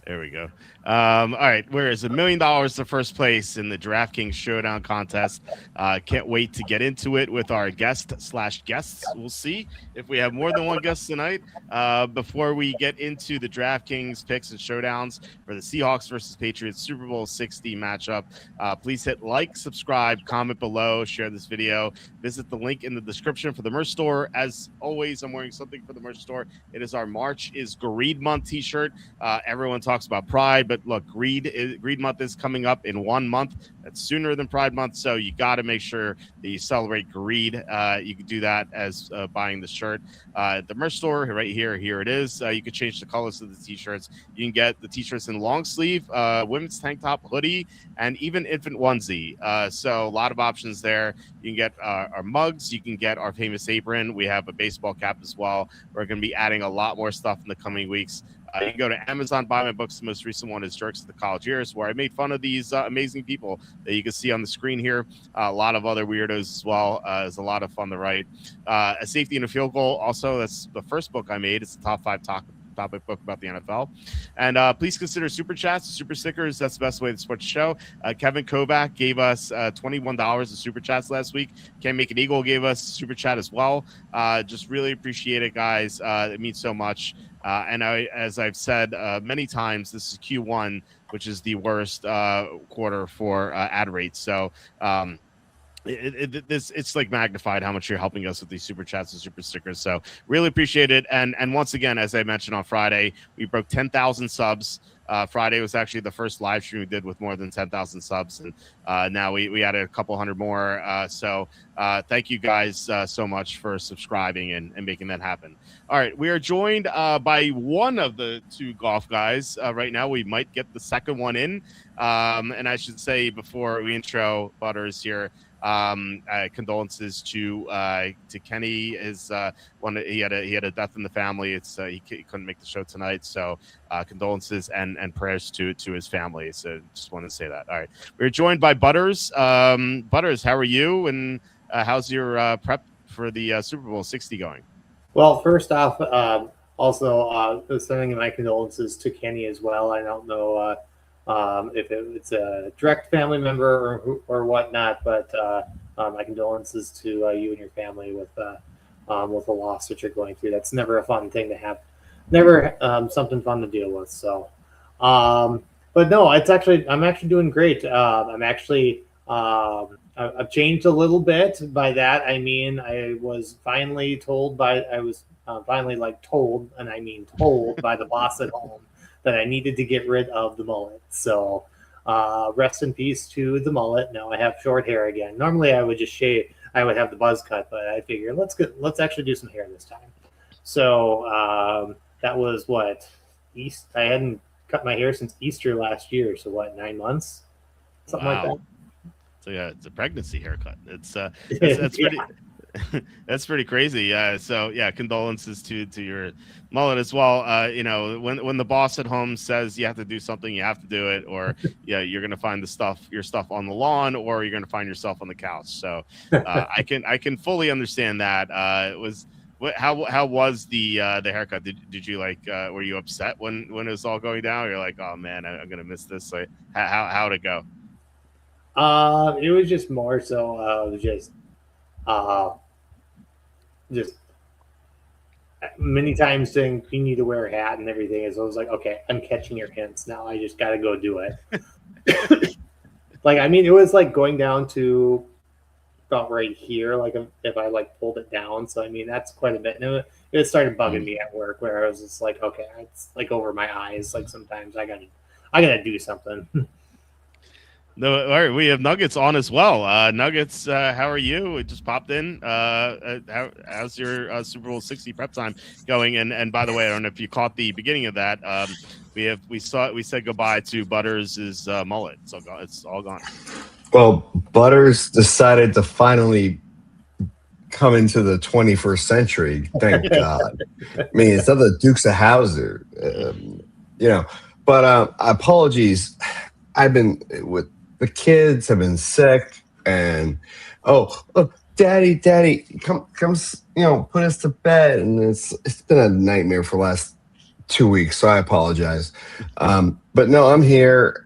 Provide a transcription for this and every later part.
There we go. All right, where is $1 million to first place in the DraftKings Showdown contest? Can't wait to get into it with our guests. We'll see if we have more than one guest tonight. Before we get into the DraftKings picks and showdowns for the Seahawks versus Patriots Super Bowl 60 matchup, please hit like, subscribe, comment below, share this video. Visit the link in the description for the merch store. As always, I'm wearing something for the merch store. It is our March is Greed Month t-shirt. Everyone talks about Pride, but look, Greed Month is coming up in 1 month. That's sooner than Pride Month, so you got to make sure that you celebrate greed. You can do that as buying the shirt at the merch store right here. Here it is. You can change the colors of the t-shirts. You can get the t-shirts in long sleeve, women's tank top, hoodie, and even infant onesie. So a lot of options there. You can get our mugs. You can get our famous apron. We have a baseball cap as well. We're going to be adding a lot more stuff in the coming weeks. You can go to Amazon, buy my books. The most recent one is Jerks of the College Years, where I made fun of these amazing people that you can see on the screen here. A lot of other weirdos as well. It's a lot of fun to write. A Safety and a Field Goal. Also, that's the first book I made. It's the top 5 topic book about the NFL. And please consider super chats, super stickers. That's the best way to support the show. Kevin Kovac gave us $21 of super chats last week. Can't Make an Eagle gave us super chat as well. Just really appreciate it, guys. It means so much. And as I've said many times, this is Q1, which is the worst quarter for ad rates. So it's like magnified how much you're helping us with these super chats and super stickers. So really appreciate it. And once again, as I mentioned on Friday, we broke 10,000 subs. Friday was actually the first live stream we did with more than 10,000 subs. And now we added a couple hundred more. So thank you guys so much for subscribing and making that happen. All right. We are joined by one of the two golf guys right now. We might get the second one in. And I should say before we intro Butters here, condolences to Kenny. He had a death in the family. He couldn't make the show tonight, so condolences and prayers to his family. So just wanted to say that. All right, we're joined by Butters. Butters, how are you? And how's your prep for the Super Bowl 60 going? Well, first off, also sending my condolences to Kenny as well. I don't know if it's a direct family member or whatnot, but my condolences to you and your family with the loss that you're going through. That's never a fun thing to have, never something fun to deal with. So, but no, I'm actually doing great. I've changed a little bit. By that I mean I was finally told, and I mean told by the boss at home that I needed to get rid of the mullet. So rest in peace to the mullet. Now I have short hair again. Normally I would just shave. I would have the buzz cut, but I figured let's actually do some hair this time. So that was I hadn't cut my hair since Easter last year. So 9 months? Something like that. So yeah, it's a pregnancy haircut. That's pretty that's pretty crazy. So yeah, condolences to your mullet as well. When the boss at home says you have to do something, you have to do it, or you're gonna find your stuff on the lawn, or you're gonna find yourself on the couch. So I can fully understand that. How was the haircut? Did you were you upset when it was all going down? You're like, oh man, I'm gonna miss this. Like, how'd it go? It was just more so just many times saying you need to wear a hat and everything. So I was like, okay, I'm catching your hints now. I just got to go do it. It was like going down to about right here. Like if I pulled it down. So, that's quite a bit. And it started bugging me at work where I was just like, okay, it's like over my eyes. Like sometimes I gotta do something. No, all right. We have Nuggets on as well. Nuggets, how are you? It just popped in. How's your Super Bowl 60 prep time going? And by the way, I don't know if you caught the beginning of that. We said goodbye to Butters' mullet. So it's all gone. Well, Butters decided to finally come into the 21st century. Thank God. It's not the Dukes of Hazzard, But apologies. I've been with the kids. Have been sick, and daddy, come, put us to bed. And it's been a nightmare for the last 2 weeks, so I apologize. But no, I'm here.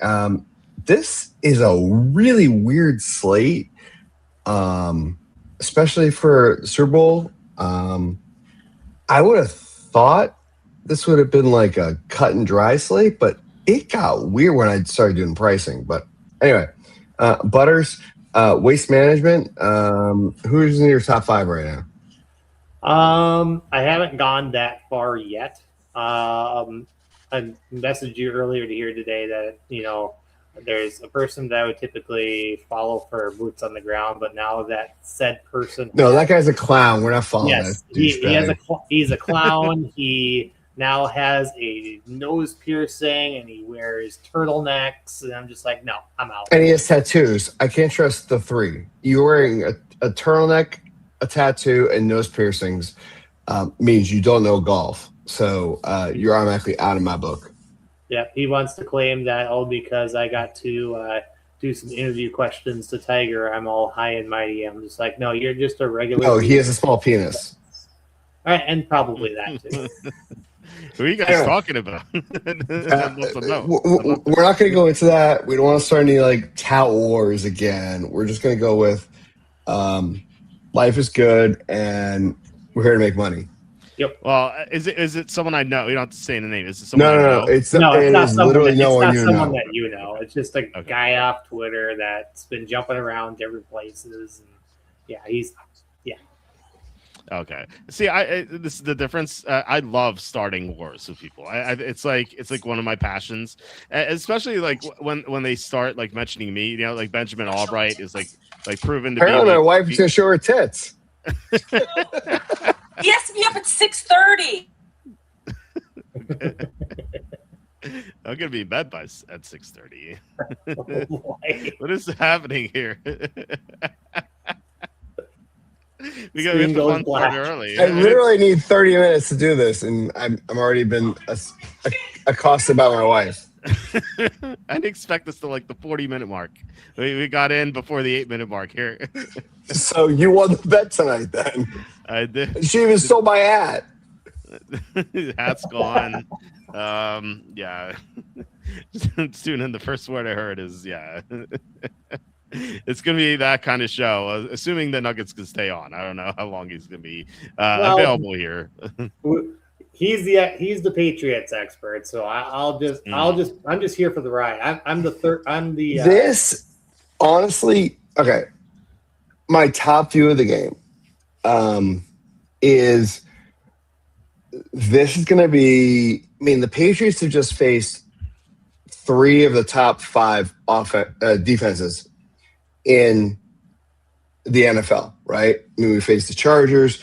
This is a really weird slate, especially for Super Bowl. I would have thought this would have been like a cut and dry slate, but it got weird when I started doing pricing. But anyway, Butters, Waste Management. Who's in your top 5 right now? I haven't gone that far yet. I messaged you earlier to hear today that, there's a person that I would typically follow for boots on the ground, but now that said person. No, that guy's a clown. We're not following Yes, that. he's a clown. He now has a nose piercing and he wears turtlenecks. And I'm just like, no, I'm out. And he has tattoos. I can't trust the 3. You're wearing a turtleneck, a tattoo, and nose piercings means you don't know golf. So you're automatically out of my book. Yeah, he wants to claim that, because I got to do some interview questions to Tiger, I'm all high and mighty. I'm just like, no, you're just a regular. Oh, he has a small penis. All right, and probably that too. Who are you guys talking about? We're not going to go into that. We don't want to start any tout wars again. We're just going to go with life is good and we're here to make money. Yep. Well, is it someone I know? You don't have to say the name. Is it someone I know? It's not literally no one you know. That you know. It's just a guy off Twitter that's been jumping around different places. And he's. Okay. See, this is the difference. I love starting wars with people. It's like one of my passions, especially when they start mentioning me. Like Benjamin Albright is like proven to be. Apparently, my wife is gonna show her tits. He has to be up at 6:30. I'm gonna be in bed at 6:30. What is happening here? We got to fun part early. I literally need 30 minutes to do this, and I'm already been accosted by my wife. I didn't expect this to the 40-minute mark. We got in before the 8-minute mark here. So you won the bet tonight, then. I did. She even stole my hat. Hat's gone. Yeah. Soon, and the first word I heard is It's going to be that kind of show, assuming the Nuggets can stay on. I don't know how long he's going to be available here. He's the Patriots expert, so I'm just here for the ride. I'm the third. I'm the. This honestly, okay. My top view of the game is this is going to be. I mean, the Patriots have just faced 3 of the top 5 defenses in the NFL, right? I mean, we faced the Chargers,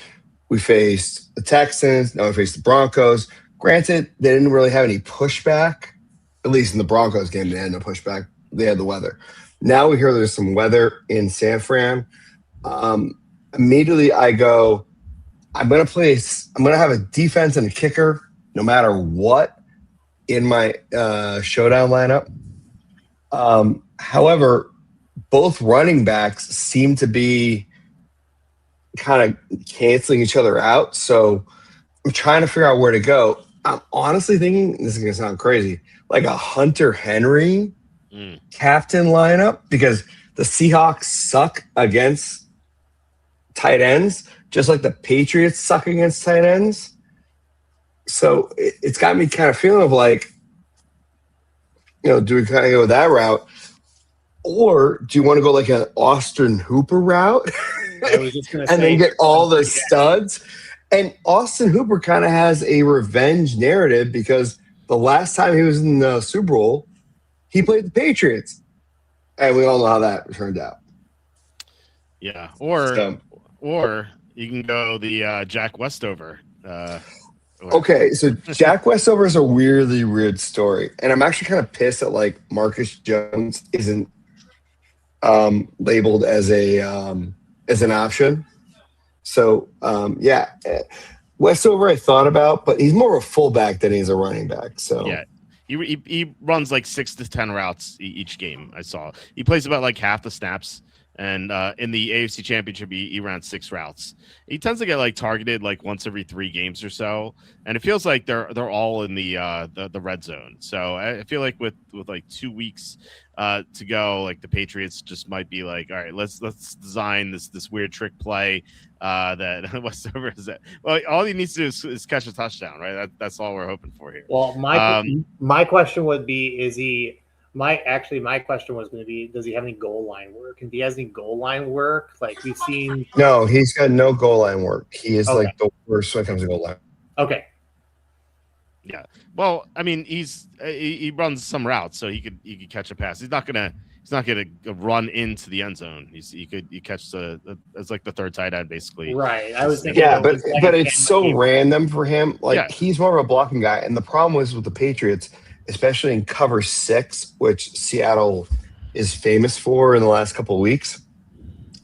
we faced the Texans, now we faced the Broncos. Granted, they didn't really have any pushback, at least in the Broncos game, they had no pushback. They had the weather. Now we hear there's some weather in San Fran. Immediately I go, I'm going to have a defense and a kicker no matter what in my showdown lineup. However, both running backs seem to be kind of canceling each other out. So I'm trying to figure out where to go. I'm honestly thinking, this is going to sound crazy, like a Hunter Henry captain lineup, because the Seahawks suck against tight ends, just like the Patriots suck against tight ends. So it's got me kind of feeling of do we kind of go that route? Or do you want to go like an Austin Hooper route and then get all the studs? And Austin Hooper kind of has a revenge narrative because the last time he was in the Super Bowl, he played the Patriots. And we all know how that turned out. Yeah. Or you can go the Jack Westover. Okay, so Jack Westover is a weirdly weird story. And I'm actually kind of pissed that Marcus Jones isn't labeled as an option. So Westover I thought about, but he's more of a fullback than he's a running back. So yeah, he runs 6 to 10 routes each game. I saw he plays about half the snaps And in the AFC Championship, he ran 6 routes. He tends to get like targeted like once every 3 games or so, and it feels like they're all in the red zone. So I feel like with like 2 weeks to go, like the Patriots just might be like, all right, let's design this weird trick play that Westover is that. Well, all he needs to do is catch a touchdown, right? That's all we're hoping for here. Well, my question would be, my question was going to be, does he have any goal line work? And if he has any goal line work, like we've seen. No, he's got no goal line work. He is like the worst when it comes to goal line. Okay. Yeah. Well, I mean, he runs some routes, so he could catch a pass. He's not gonna run into the end zone. He catch it's like the third tight end basically. Right. I was thinking. Yeah, but it's so random for him. Like he's more of a blocking guy, and the problem was with the Patriots, especially in cover 6, which Seattle is famous for in the last couple of weeks.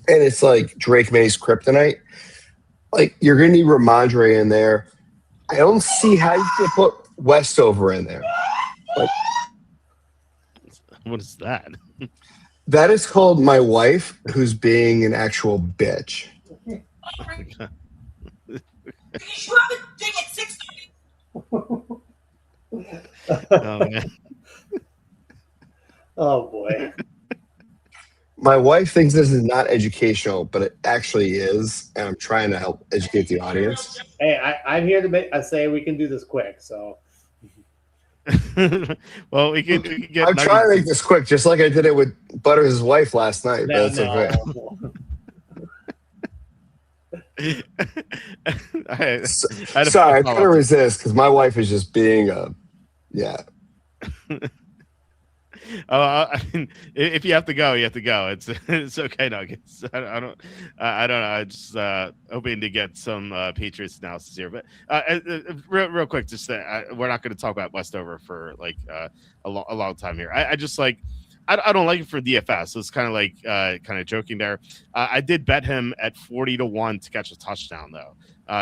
And it's like Drake May's kryptonite. Like you're going to need Ramondre in there. I don't see how you can put Westover in there. Like, what is that? That is called my wife, who's being an actual bitch. You have a thing at 6:30. Oh man. Oh boy. My wife thinks this is not educational, but it actually is, and I'm trying to help educate the audience. Hey, I'm here to say we can do this quick. So. Well, we can get. I'm trying to make this quick, just like I did it with Butters' wife last night. But it's okay. Sorry, I couldn't resist because my wife is just being yeah. I mean, if you have to go, you have to go. It's okay, Nuggets. I don't know. I just hoping to get some Patriots analysis here, but real quick, just we're not going to talk about Westover for like a long time here. I just like. I don't like it for DFS. So it's kind of like kind of joking there. I did bet him at 40-1 to catch a touchdown though.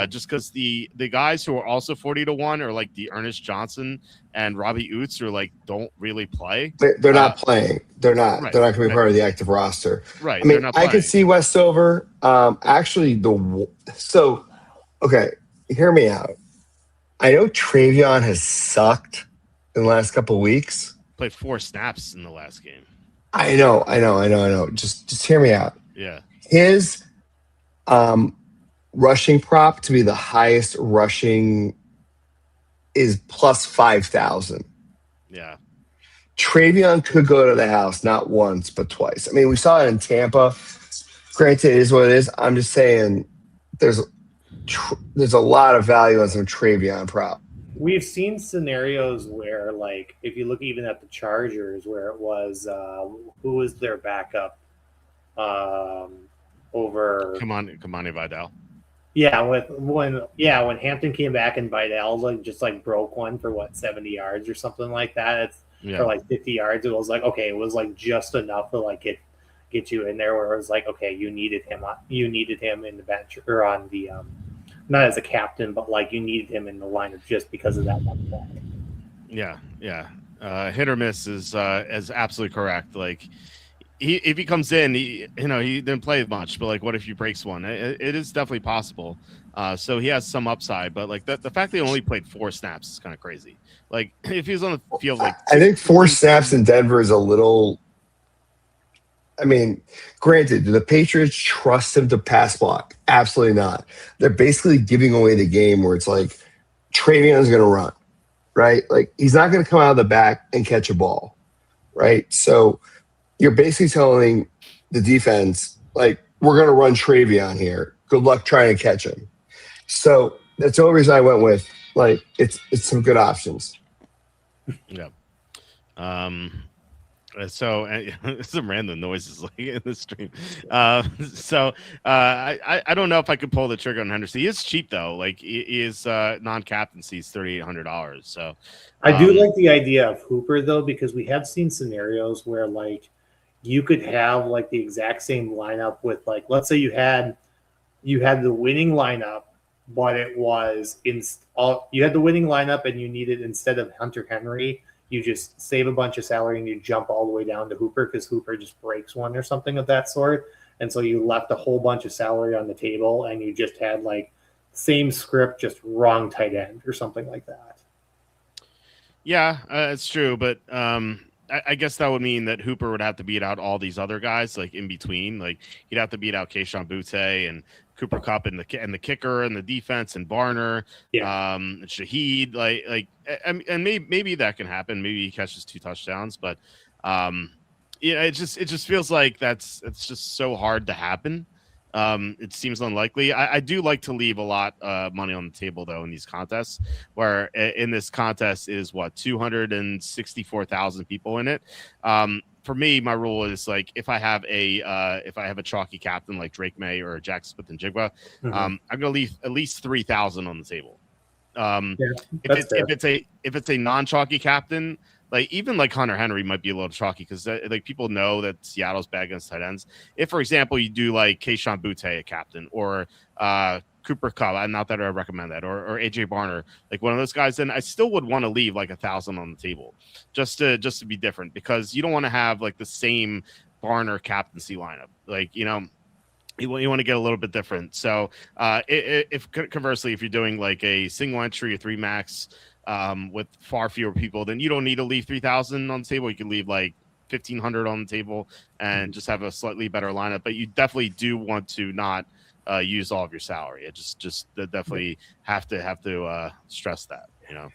Just because the guys who are also 40-1 are like the Ernest Johnson and Robbie Oots, who like don't really play. They're not playing. They're not. Right, they're not going to be part of the active roster. Right. I mean, I could see Westover. Actually, okay. Hear me out. I know Travion has sucked in the last couple of weeks. Played 4 snaps in the last game. I know. Just hear me out. Yeah. His rushing prop to be the highest rushing is plus 5,000. Yeah. Travion could go to the house not once but twice. I mean, we saw it in Tampa. Granted, it is what it is. I'm just saying there's a lot of value on some Travion prop. We've seen scenarios where, like, if you look even at the Chargers, where it was who was their backup over Kamani Vidal. Yeah, when Hampton came back and Vidal just broke one for 70 yards or something like that. For like 50 yards. It was like, okay, it was like just enough to like get you in there where it was like, okay, you needed him in the bench or on the not as a captain, but like you needed him in the lineup just because of that one play. Yeah. Hit or miss is absolutely correct. Like if he comes in, he didn't play much, but like what if he breaks one? It is definitely possible. So he has some upside, but like the fact that he only played 4 snaps is kind of crazy. Like if he was on the field, like I think 4 snaps in Denver is a little. I mean, granted, do the Patriots trust him to pass block? Absolutely not. They're basically giving away the game where it's like Travion's going to run, right? Like he's not going to come out of the back and catch a ball, right? So you're basically telling the defense, like, we're going to run Travion here. Good luck trying to catch him. So that's the only reason I went with, like, it's some good options. Yeah. So some random noises like in the stream. I don't know if I could pull the trigger on Henderson. He is cheap though. Like he is non-captaincy is $3,800. So I do like the idea of Hooper though, because we have seen scenarios where like you could have like the exact same lineup with like, let's say you had the winning lineup, but it was you had the winning lineup and you needed, instead of Hunter Henry, you just save a bunch of salary and you jump all the way down to Hooper because Hooper just breaks one or something of that sort. and so you left a whole bunch of salary on the table, and you just had like same script, just wrong tight end or something like that. Yeah, it's true, but I guess that would mean that Hooper would have to beat out all these other guys like in between. Like he'd have to beat out Keyshawn Butte and Cooper Kupp and the kicker and the defense and Barner, and Shaheed. And maybe that can happen. Maybe he catches 2 touchdowns, but it just feels like it's just so hard to happen. It seems unlikely. I do like to leave a lot of money on the table though in these contests, where in this contest is 264,000 people in it. For me, my rule is like if I have a chalky captain like Drake May or Jack Smith and Jigba, I'm gonna leave at least 3,000 on the table. If it's a non-chalky captain, like even like Hunter Henry might be a little chalky because like people know that Seattle's bad against tight ends. If, for example, you do like Keyshawn Butte a captain or Cooper Kupp, not that I recommend that, or AJ Barner, like one of those guys, then I still would want to leave like 1,000 on the table just to be different, because you don't want to have like the same Barner captaincy lineup. Like, you know, you want to get a little bit different. So if conversely, if you're doing like a single entry or 3 max with far fewer people, then you don't need to leave 3,000 on the table. You can leave like 1,500 on the table and just have a slightly better lineup. But you definitely do want to not use all of your salary. It just definitely have to stress that, you know.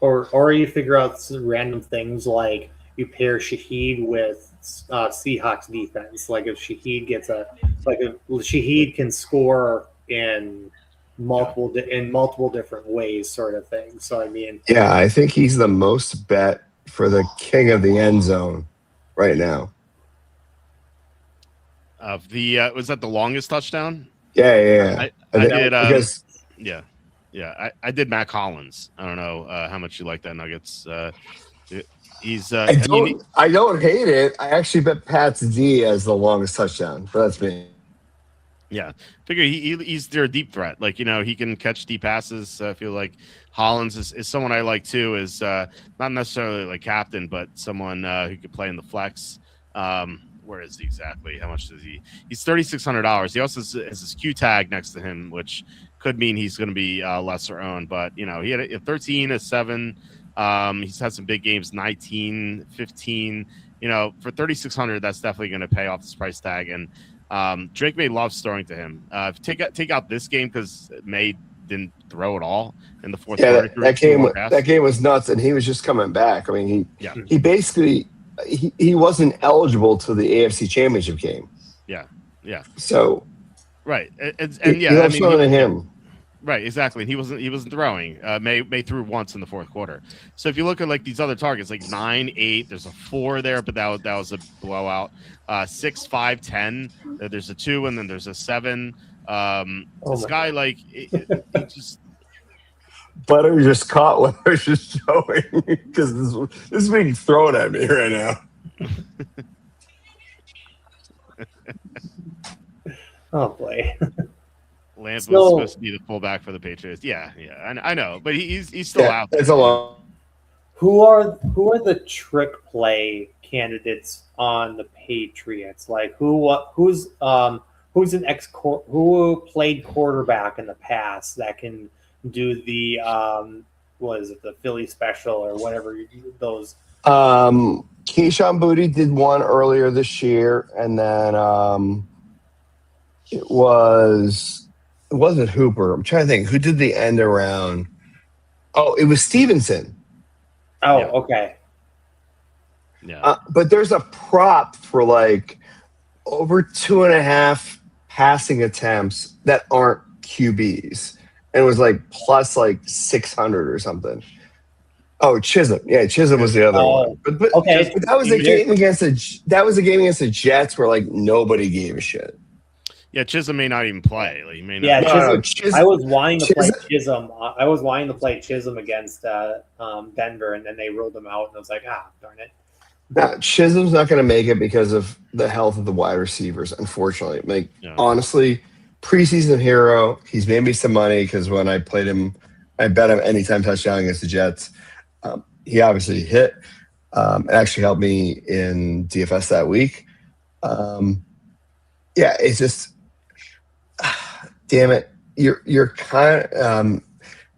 Or you figure out some random things like you pair Shaheed with Seahawks defense. Like if Shaheed Shaheed can score in multiple different ways, sort of thing. So I mean, yeah, I think he's the most bet for the king of the end zone right now. Of the was that the longest touchdown? Yeah. I did. I did Matt Collins. I don't know how much you like that Nuggets. He's. I don't hate it. I actually bet Pat's D as the longest touchdown, but that's me. Yeah, figure he's their deep threat. Like, you know, he can catch deep passes. I feel like Hollins is someone I like too. Is not necessarily like captain, but someone who could play in the flex. Where is he exactly? How much does he? He's $3,600. He also has his Q tag next to him, which could mean he's going to be lesser owned. But you know, he had a 13, a 7. He's had some big games, 19, 15. You know, for $3,600, that's definitely going to pay off this price tag. And Drake May loves throwing to him. Take out this game because May didn't throw at all in the fourth quarter. That game was nuts, and he was just coming back. I mean, he basically he wasn't eligible to the AFC Championship game. Yeah. So right, and I mean, him. Right, exactly. He wasn't throwing. May threw once in the fourth quarter. So if you look at like these other targets, like 9, 8, there's a 4 there, but that was a blowout. 6, 5, 10. There's a 2, and then there's a 7. This guy like it just. Butter just caught what I was just showing because this is being thrown at me right now. Oh boy. Lamp was supposed to be the fullback for the Patriots. Yeah, I know, but he's still out there. It's a long. Who are the trick play candidates on the Patriots? Like who's an who played quarterback in the past that can do the the Philly special or whatever those. Keyshawn Boutte did one earlier this year, and then it wasn't Hooper. I'm trying to think who did the end around. Oh, it was Stevenson. Oh, yeah. Okay. Yeah. But there's a prop for like over 2.5 passing attempts that aren't QBs. And it was like plus like 600 or something. Oh, Chisholm. Yeah, Chisholm was the other one. But okay. But that was a game against the Jets where like nobody gave a shit. Yeah, Chisholm may not even play. Like, he may not. Yeah, Chisholm. I was wanting to play Chisholm. I was wanting to play Chisholm against Denver, and then they ruled him out, and I was like, darn it. No, Chisholm's not going to make it because of the health of the wide receivers, unfortunately. Like, honestly, preseason hero. He's made me some money because when I played him, I bet him anytime touchdown against the Jets. He obviously hit. It actually helped me in DFS that week. Yeah, it's just, damn it. You're kind of,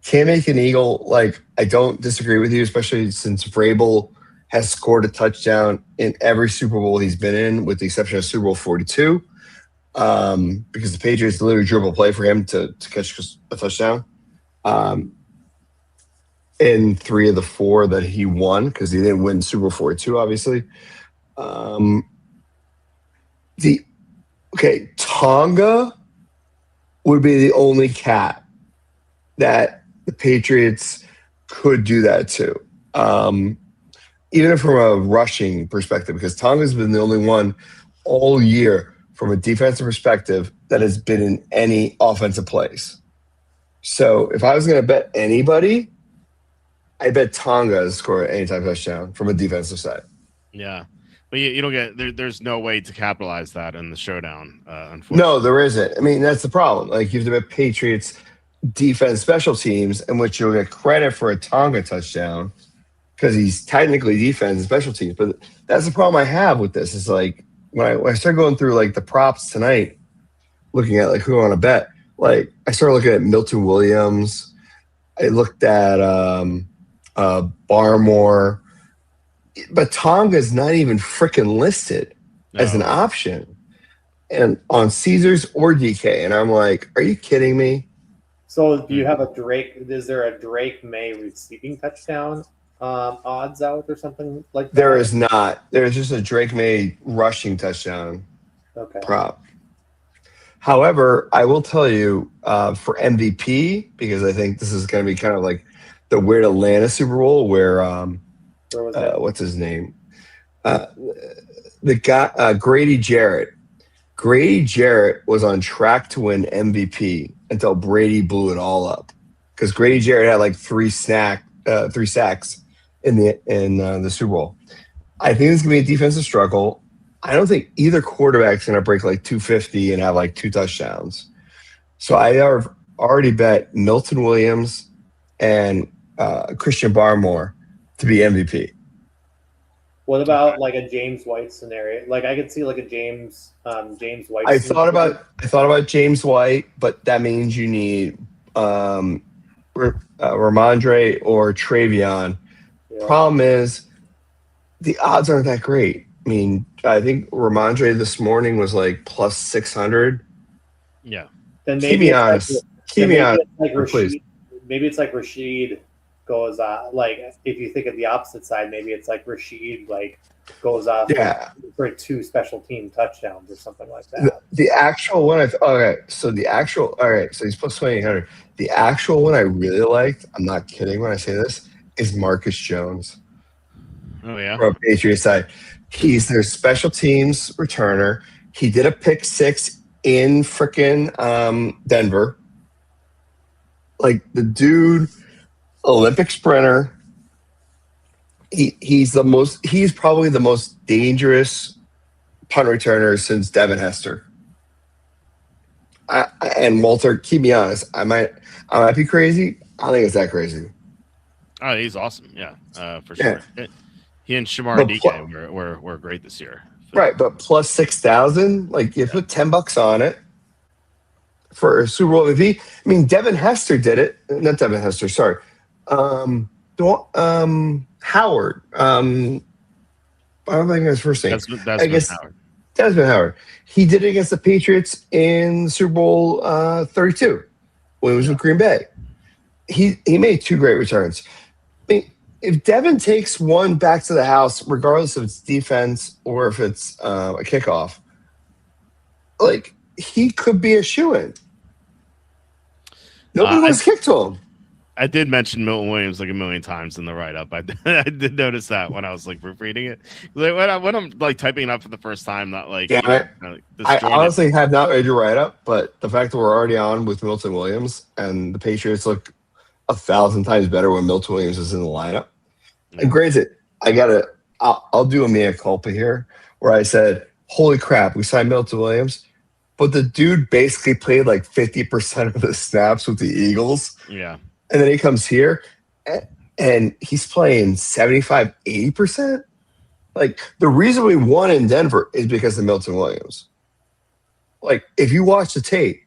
can't make an Eagle. Like, I don't disagree with you, especially since Vrabel has scored a touchdown in every Super Bowl he's been in, with the exception of Super Bowl 42, because the Patriots literally dribble play for him to catch a touchdown. In 3 of the 4 that he won, because he didn't win Super Bowl 42, obviously. Tonga would be the only cat that the Patriots could do that to. Even from a rushing perspective, because Tonga's been the only one all year from a defensive perspective that has been in any offensive plays. So if I was going to bet anybody, I bet Tonga to score any type of touchdown from a defensive side. Yeah. But you don't get there's no way to capitalize that in the showdown, unfortunately. No, there isn't. I mean, that's the problem. Like, you have to bet Patriots defense special teams, in which you'll get credit for a Tonga touchdown because he's technically defense and special teams. But that's the problem I have with this. Is like when I start going through like the props tonight, looking at like who I want to bet, like I started looking at Milton Williams. I looked at Barmore, but Tonga's not even freaking listed as an option, and on Caesars or DK. And I'm like, are you kidding me? So do you have a Drake? Is there a Drake May receiving touchdown odds out or something like that? There is not. There's just a Drake May rushing touchdown prop. However, I will tell you for MVP, because I think this is going to be kind of like the Weird Atlanta Super Bowl where what's his name? The guy Grady Jarrett. Grady Jarrett was on track to win MVP until Brady blew it all up, because Grady Jarrett had like 3 sacks in the Super Bowl. I think it's gonna be a defensive struggle. I don't think either quarterback's gonna break like 250 and have like 2 touchdowns. So I have already bet Milton Williams and Christian Barmore to be MVP. What about like a James White scenario? Like I could see like a James White. I thought about James White, but that means you need Ramondre or Travion. Yeah. Problem is, the odds aren't that great. I mean, I think Ramondre this morning was like plus 600. Yeah. Then keep me honest. Maybe it's like Rashid goes like if you think of the opposite side, maybe it's like Rashid like goes off for 2 special team touchdowns or something like that. The actual one, so he's plus 2,800. The actual one I really liked, I'm not kidding when I say this, is Marcus Jones. Oh yeah, from Patriots side. He's their special teams returner. He did a pick 6 in frickin' Denver. Like the dude, Olympic sprinter. He's probably the most dangerous punt returner since Devin Hester. And Walter, keep me honest. I might be crazy. I think it's that crazy. Oh, he's awesome. Yeah, for sure. Yeah. He and Shamar DK were great this year. So. Right, but plus 6,000, like you put $10 on it for a Super Bowl MVP. I mean, Devin Hester did it. Not Devin Hester. Sorry. Howard. I don't think his first name. Desmond Howard. He did it against the Patriots in Super Bowl 32 when he was with Green Bay. He made 2 great returns. I mean, if Devin takes one back to the house, regardless if it's defense or if it's a kickoff, like he could be a shoo-in. Nobody wants to kick to him. I did mention Milton Williams like a million times in the write-up. I did notice that when I was like proofreading it. Like when I'm like typing it up for the first time, not like I honestly have not read your write-up, but the fact that we're already on with Milton Williams and the Patriots look 1,000 times better when Milton Williams is in the lineup. Yeah. And granted, I'll do a mea culpa here where I said, holy crap, we signed Milton Williams. But the dude basically played like 50% of the snaps with the Eagles. Yeah. And then he comes here and he's playing 75, 80%. Like the reason we won in Denver is because of Milton Williams. like if you watch the tape,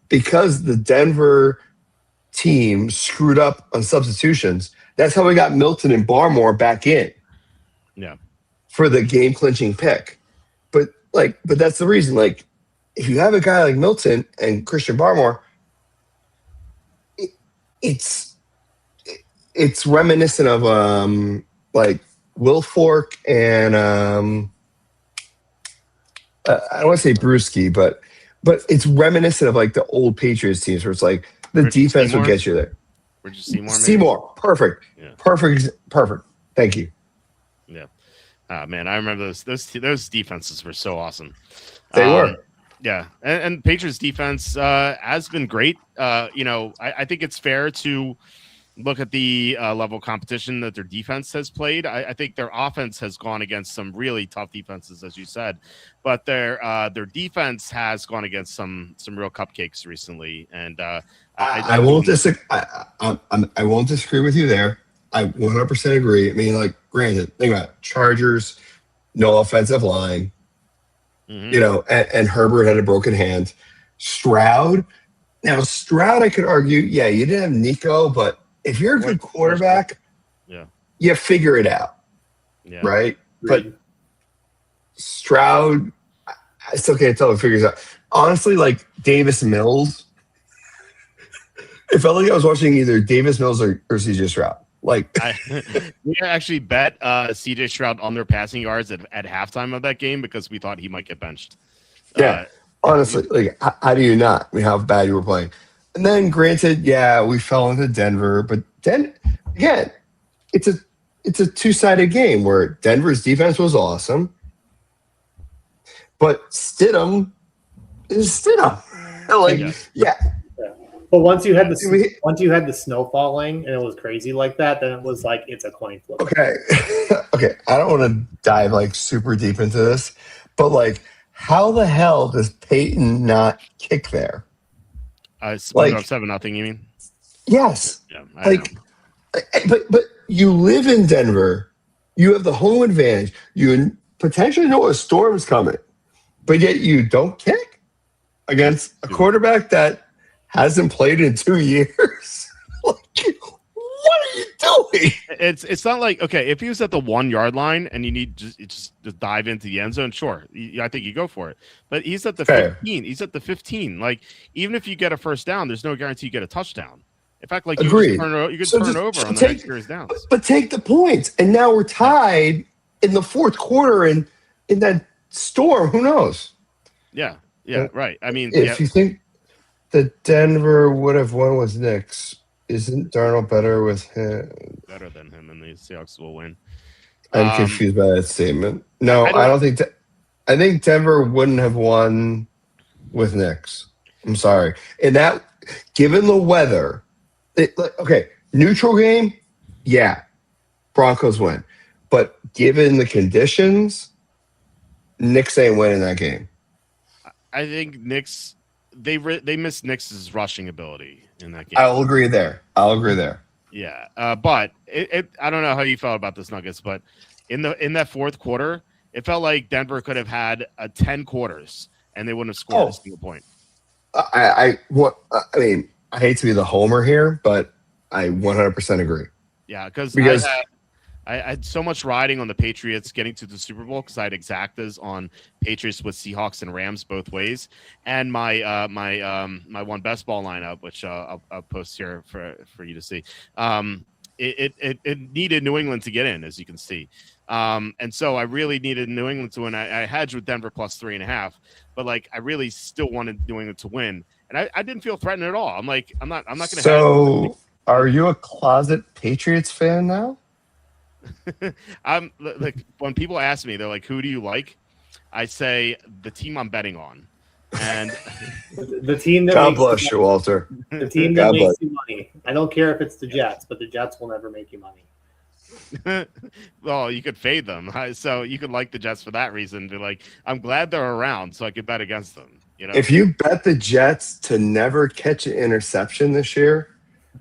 because the Denver team screwed up on substitutions, that's how we got Milton and Barmore back in. Yeah. For the game clinching pick. But that's the reason. Like, if you have a guy like Milton and Christian Barmore, it's reminiscent of like Will Fork and I don't want to say Brewski, but it's reminiscent of like the old Patriots teams where it's like the Richard defense Seymour? will get you there. Richard Seymour. Maybe? Seymour, perfect, Yeah. perfect. Thank you. Yeah. Man, I remember those defenses were so awesome. They were. Yeah, and Patriots defense has been great. I think it's fair to look at the level of competition that their defense has played. I think their offense has gone against some really tough defenses, as you said, but their defense has gone against some real cupcakes recently. And I won't disagree. I won't disagree with you there. I 100% agree. I mean, like, granted, think about it. Chargers, no offensive line. Mm-hmm. And Herbert had a broken hand. Stroud, I could argue, yeah, you didn't have Nico, but if you're a good quarterback, yeah, you figure it out, yeah, right? But Stroud, I still can't tell if he figures it out. Honestly, like Davis Mills, it felt like I was watching either Davis Mills or CJ Stroud. Like, we actually bet CJ Stroud under passing yards at halftime of that game because we thought he might get benched. Yeah, honestly, like, how do you not? I mean, how bad you were playing. And then, granted, yeah, we fell into Denver, but then again, it's a two-sided game where Denver's defense was awesome, but Stidham is Stidham. Like, yeah. But once you had the snow falling and it was crazy like that, then it was like it's a coin flip. Okay. Okay. I don't want to dive like super deep into this, but like, how the hell does Peyton not kick there? Like 7-0, you mean? Yes. Yeah. But you live in Denver. You have the home advantage. You potentially know a storm's coming, but yet you don't kick against a quarterback that hasn't played in 2 years. Like, what are you doing? It's not like, okay, if he was at the 1 yard line and you need just to dive into the end zone, sure, I think you go for it. But he's at the 15. He's at the 15. Like, even if you get a first down, there's no guarantee you get a touchdown. In fact, like, you could turn over on the next series downs. But take the points, and now we're tied in the fourth quarter, and in that storm, who knows? Yeah, right. I mean, if you think the Denver would have won with Knicks, isn't Darnold better with him? Better than him, and the Seahawks will win. I'm confused by that statement. No, I don't think. I think Denver wouldn't have won with Knicks. I'm sorry. And that, given the weather, okay, neutral game, yeah, Broncos win. But given the conditions, Knicks ain't winning that game. I think Knicks. They missed Knicks' rushing ability in that game. I'll agree there. Yeah, but I don't know how you felt about this Nuggets, but in that fourth quarter, it felt like Denver could have had 10 quarters and they wouldn't have scored a single point. I mean, I hate to be the homer here, but I 100% agree. Yeah, because I had so much riding on the Patriots getting to the Super Bowl because I had exactas on Patriots with Seahawks and Rams both ways, and my one best ball lineup, which I'll post here for you to see. It needed New England to get in, as you can see, and so I really needed New England to win. I hedged with Denver plus 3.5, but like I really still wanted New England to win, and I didn't feel threatened at all. I'm not going to. So, are you a closet Patriots fan now? I'm like, when people ask me, they're like, "Who do you like?" I say the team I'm betting on, and the team that God bless you, Walter. The team that makes you money. I don't care if it's the Jets, but the Jets will never make you money. Well, you could fade them, so you could like the Jets for that reason. Be like, I'm glad they're around, so I could bet against them. You know, if you bet the Jets to never catch an interception this year,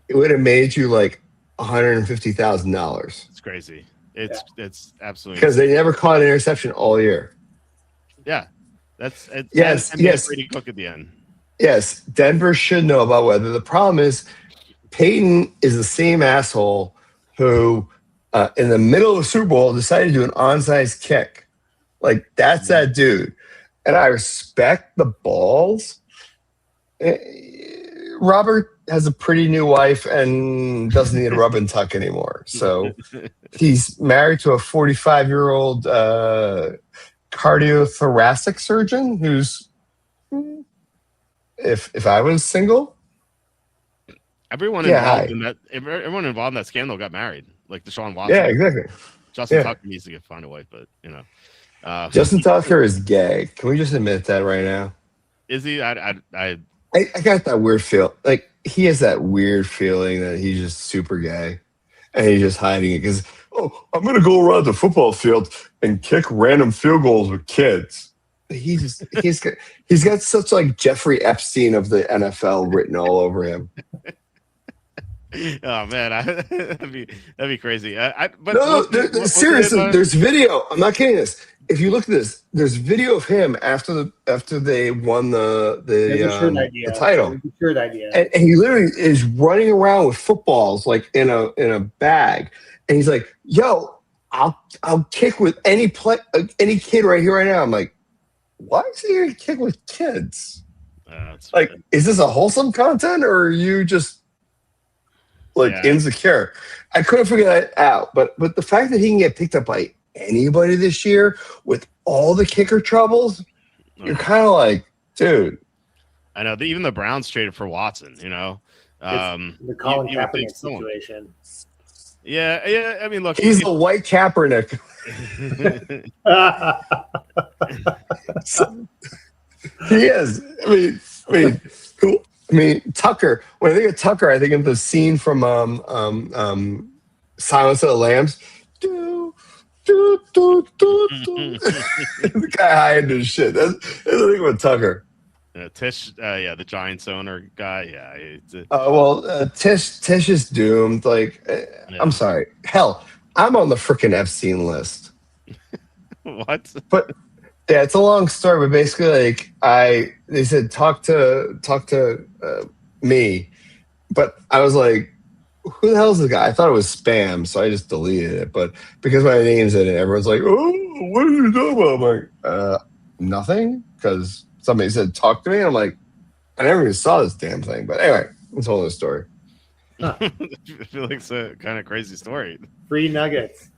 it would have made you like $150,000. It's crazy. It's absolutely because they never caught an interception all year. Yeah, Yes. Brady Cook at the end. Yes, Denver should know about weather. The problem is Peyton is the same asshole who, in the middle of the Super Bowl, decided to do an onside kick. Like, that's that dude. And I respect the balls. Robert has a pretty new wife and doesn't need a rub and tuck anymore. So he's married to a 45-year-old cardiothoracic surgeon who's, if I was single, everyone involved in that scandal got married. Like Deshaun Watson. Yeah, exactly. Justin Tucker needs to find a wife, but Justin Tucker is gay. Can we just admit that right now? Is he? I got that weird feel. Like, he has that weird feeling that he's just super gay, and he's just hiding it because, I'm gonna go around the football field and kick random field goals with kids. He's got such like Jeffrey Epstein of the NFL written all over him. Oh man, that'd be crazy. Seriously, there's video. I'm not kidding this. If you look at this, there's video of him after they won the title. And he literally is running around with footballs like in a bag, and he's like, "Yo, I'll kick with any kid right here right now." I'm like, why is he going to kick with kids? Like, is this a wholesome content, or are you just insecure? I couldn't figure that out. But the fact that he can get picked up by anybody this year with all the kicker troubles, you're kind of like, dude. I know. Even the Browns traded for Watson. You know, the Colin Kaepernick situation. Yeah. I mean, look, he's the white Kaepernick. He is. I mean, Tucker. When I think of Tucker, I think of the scene from Silence of the Lambs. The guy hiding his shit. That's the thing with Tucker. Tish, the Giants owner guy. Tish is doomed. Like, I'm sorry. Hell, I'm on the freaking Epstein list. What? But yeah, it's a long story. But basically, like, they said talk to me, but I was like, who the hell is this guy? I thought it was spam, so I just deleted it. But because my name's in it, everyone's like, oh, what are you talking about? I'm like, nothing, because somebody said talk to me. I'm like, I never even saw this damn thing. But anyway, it's a whole other story. I feel like it's a kind of crazy story. Free nuggets.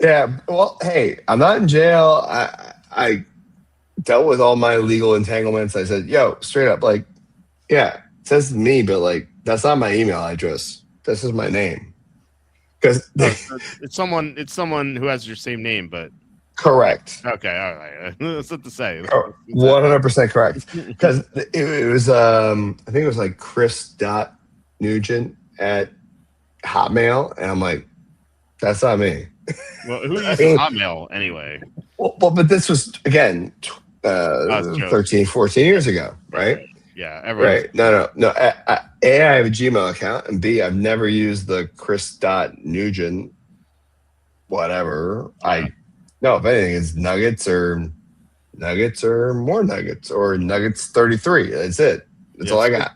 Yeah, well, hey, I'm not in jail. I dealt with all my legal entanglements. I said, yo, straight up, like, yeah, it says me, but like, that's not my email address. This is my name. Because it's someone who has your same name, but correct. Okay, all right. That's what to say. 100% correct. Because it was, I think it was like Chris.Nugent at Hotmail, and I'm like, that's not me. Well, who uses Hotmail anyway? Well, but this was, again, 13, 14 years ago, right? Yeah. Right. No. A, I have a Gmail account, and B, I've never used the Chris.Nugent whatever. No, if anything, it's Nuggets or more Nuggets or Nuggets 33. That's it. That's all I got.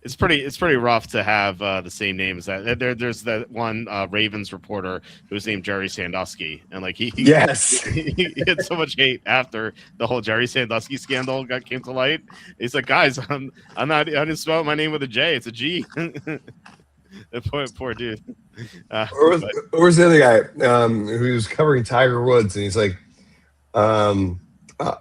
It's pretty rough to have the same name as that. There's that one Ravens reporter who was named Jerry Sandusky, and like he had so much hate after the whole Jerry Sandusky scandal came to light. He's like, guys, I didn't spell my name with a J, it's a G. The poor dude. Or was the other guy who was covering Tiger Woods, and he's like, I'm not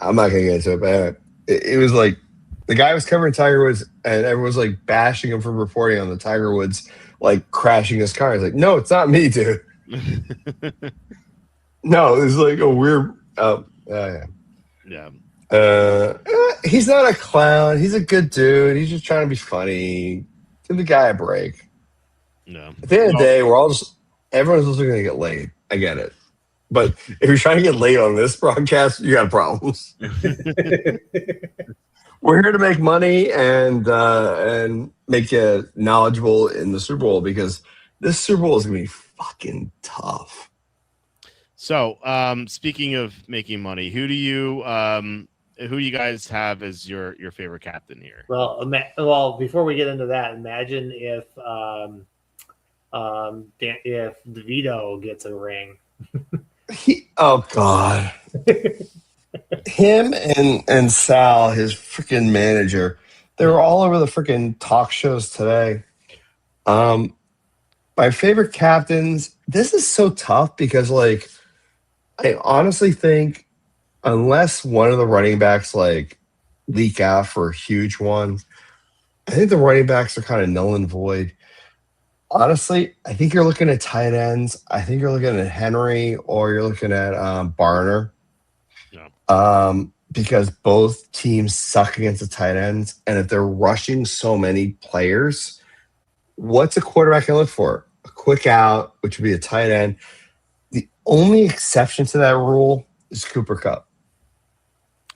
gonna get into it, but it was like, the guy was covering Tiger Woods, and everyone was like bashing him for reporting on the Tiger Woods like crashing his car. He's like, no, it's not me, dude. No, it's like a weird. Yeah. He's not a clown. He's a good dude. He's just trying to be funny. Give the guy a break. No. At the end of the day, everyone's also going to get laid. I get it. But if you're trying to get laid on this broadcast, you got problems. We're here to make money and make you knowledgeable in the Super Bowl, because this Super Bowl is going to be fucking tough. So, speaking of making money, who do you guys have as your favorite captain here? Well, before we get into that, imagine if DeVito gets a ring. Oh God. Him and Sal, his freaking manager, they were all over the freaking talk shows today. My favorite captains. This is so tough because, like, I honestly think unless one of the running backs like leak out for a huge one, I think the running backs are kind of null and void. Honestly, I think you're looking at tight ends. I think you're looking at Henry or you're looking at Barner. Yeah. Because both teams suck against the tight ends. And if they're rushing so many players, what's a quarterback going to look for? A quick out, which would be a tight end. The only exception to that rule is Cooper Kupp.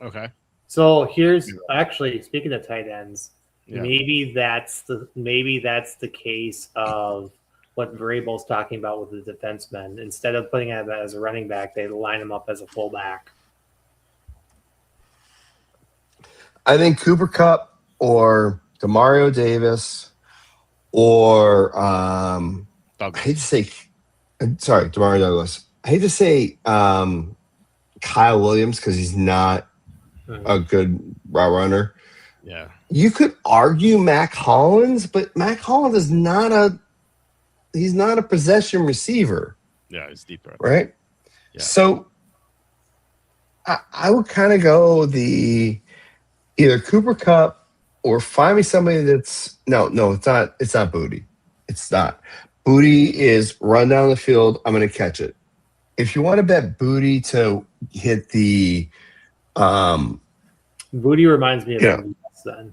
Okay. So here's actually speaking of tight ends, Yeah. maybe that's the case of what Vrabel's talking about with the defensemen. Instead of putting him as a running back, they line him up as a fullback. I think Cooper Kupp or Demario Davis or I hate to say Demario Douglas. I hate to say Kyle Williams because he's not a good route runner. Yeah. You could argue Mac Hollins, but Mac Hollins is not a possession receiver. Yeah, it's deep threat. Right? Yeah. So I would kind of go either Cooper Kupp or find me somebody that's no, it's not Booty. It's not. Booty is run down the field, I'm gonna catch it. If you want to bet Booty to hit the Booty reminds me of MVS then.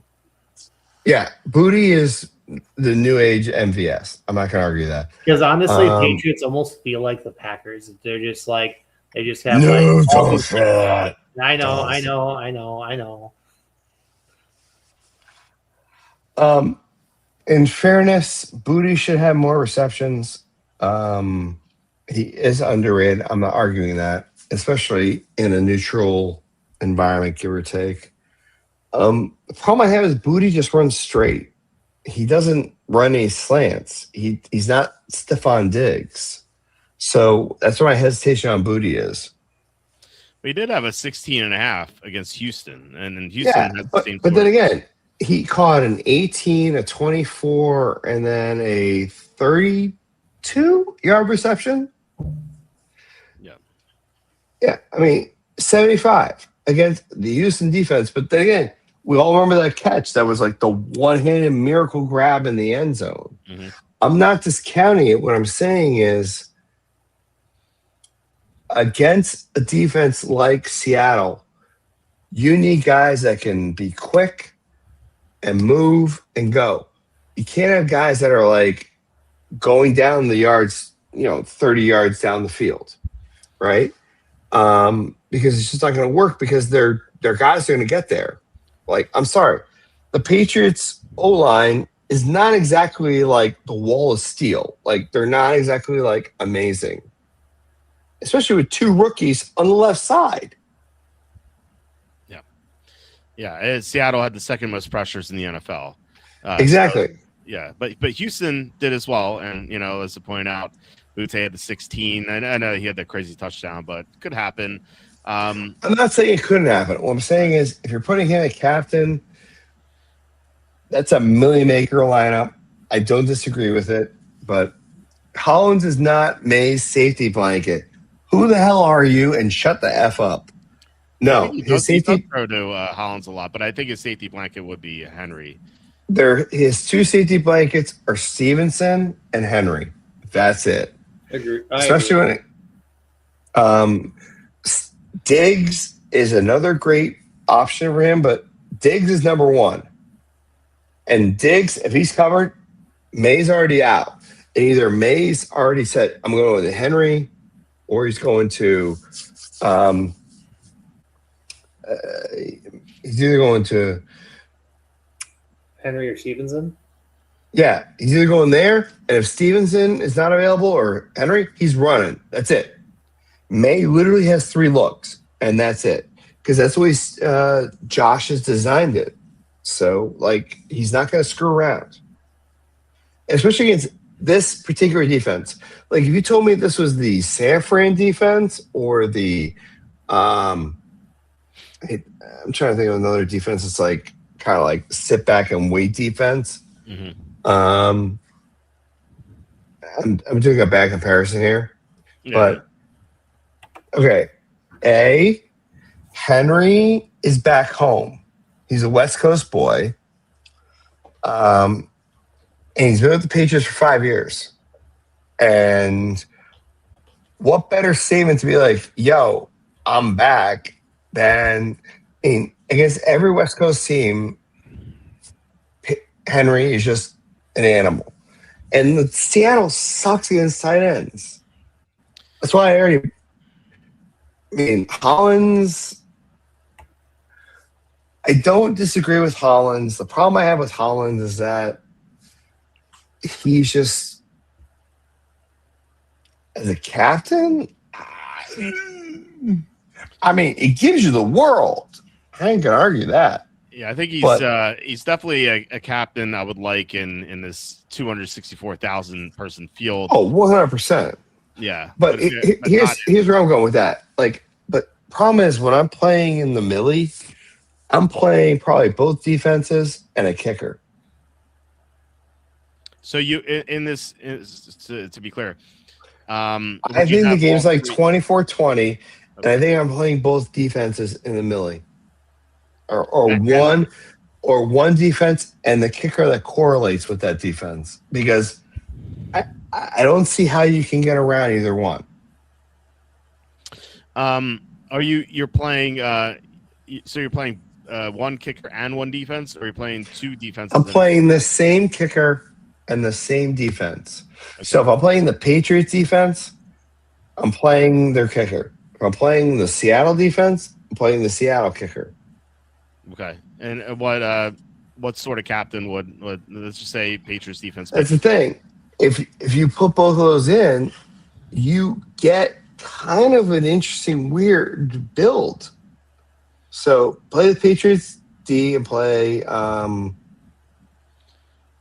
Yeah, Booty is the new age MVS. I'm not gonna argue that. Because honestly, Patriots almost feel like the Packers. They're just like they just have don't say that. I know. In fairness, Booty should have more receptions. He is underrated. I'm not arguing that, especially in a neutral environment, give or take. The problem I have is Booty just runs straight. He doesn't run any slants. He's not Stephon Diggs. So that's where my hesitation on Booty is. We did have a 16.5 against Houston, and then Houston had the same but then again, he caught an 18, a 24, and then a 32-yard reception. Yeah. Yeah, I mean, 75 against the Houston defense. But then again, we all remember that catch that was like the one-handed miracle grab in the end zone. Mm-hmm. I'm not discounting it. What I'm saying is against a defense like Seattle, you need guys that can be quick and move and go. You can't have guys that are like going down the yards, 30 yards down the field, right? Because it's just not going to work because their guys are going to get there. Like, I'm sorry, the Patriots O-line is not exactly like the wall of steel. Like, they're not exactly like amazing, especially with two rookies on the left side. Yeah, Seattle had the second most pressures in the NFL. Exactly. So, yeah, but Houston did as well. And, as to point out, Butte had the 16. I know he had that crazy touchdown, but it could happen. I'm not saying it couldn't happen. What I'm saying is if you're putting him at captain, that's a million-maker lineup. I don't disagree with it, but Hollins is not May's safety blanket. Who the hell are you? And shut the F up. No, his safety he throw to Hollins a lot, but I think his safety blanket would be Henry. His two safety blankets are Stevenson and Henry. That's it. Agree. Especially when Diggs is another great option for him, but Diggs is number one. And Diggs, if he's covered, May's already out. And either May's already said, I'm going with Henry, or he's going to he's either going to Henry or Stevenson? Yeah, he's either going there, and if Stevenson is not available or Henry, he's running. That's it. May literally has 3 looks, and that's it. Because that's the way Josh has designed it. So, like, he's not going to screw around. Especially against this particular defense. Like, if you told me this was the San Fran defense or the I'm trying to think of another defense that's like kind of like sit back and wait defense. I'm doing a bad comparison here. Yeah. But okay. Henry is back home. He's a West Coast boy. And he's been with the Patriots for 5 years. And what better statement to be like, yo, I'm back, than against every West Coast team, Henry is just an animal. And Seattle sucks against tight ends. That's why Hollins, I don't disagree with Hollins. The problem I have with Hollins is that he's just, as a captain, I mean, it gives you the world. I ain't gonna argue that. Yeah, I think he's definitely a captain I would like in this 264,000 person field. Oh, 100%. Yeah, but here's where I'm going with that. Like, but problem is when I'm playing in the Millie, I'm playing probably both defenses and a kicker. So you in this to be clear, I think the game's like 24-20, and I think I'm playing both defenses in the Millie, or one defense and the kicker that correlates with that defense, because I don't see how you can get around either one. Are you're playing? So you're playing one kicker and one defense, or you're playing two defenses? I'm playing the same kicker and the same defense. Okay. So if I'm playing the Patriots defense, I'm playing their kicker. If I'm playing the Seattle defense, I'm playing the Seattle kicker. Okay. And what sort of captain would let's just say Patriots defense? That's the thing. If you put both of those in, you get kind of an interesting, weird build. So play the Patriots D and play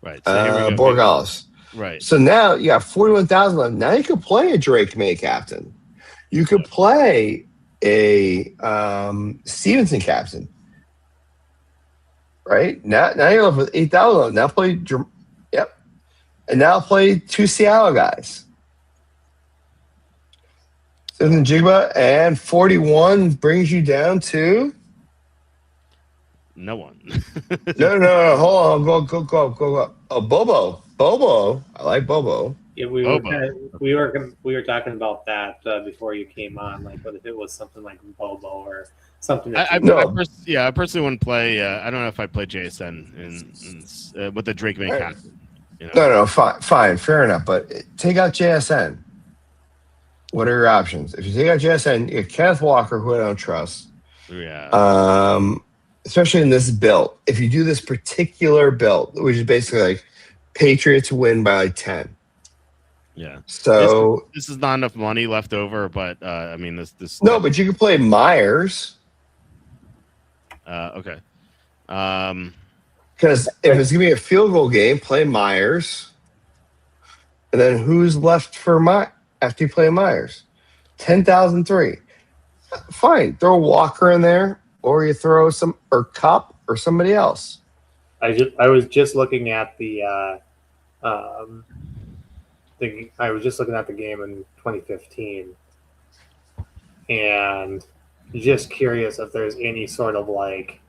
right. So here we go. Borgalis. Right. So now you got 41,000 left. Now you can play a Drake May captain. You could play a Stevenson captain. Right? Now you're left with 8,000. Now play and now play two Seattle guys. Stevenson Jigba, and 41 brings you down to no one. No. Hold on. Go. Oh, Bobo. I like Bobo. Yeah, we were talking about that before you came on. Like, what if it was something like Bobo or something? I personally wouldn't play. I don't know if I play JSN in with the Drake May captain. You know? No, fine, fair enough. But take out JSN. What are your options? If you take out JSN, you have Kenneth Walker, who I don't trust. Yeah. Especially in this build. If you do this particular build, which is basically like Patriots win by like 10. Yeah. So this is not enough money left over, but I mean this. No, but you can play Myers. Okay. Because if it's gonna be a field goal game, play Myers. And then who's left for after you play Myers? 10,003. Fine. Throw Walker in there, or you throw Cup or somebody else. I was just looking at I was just looking at the game in 2015, and just curious if there's any sort of like,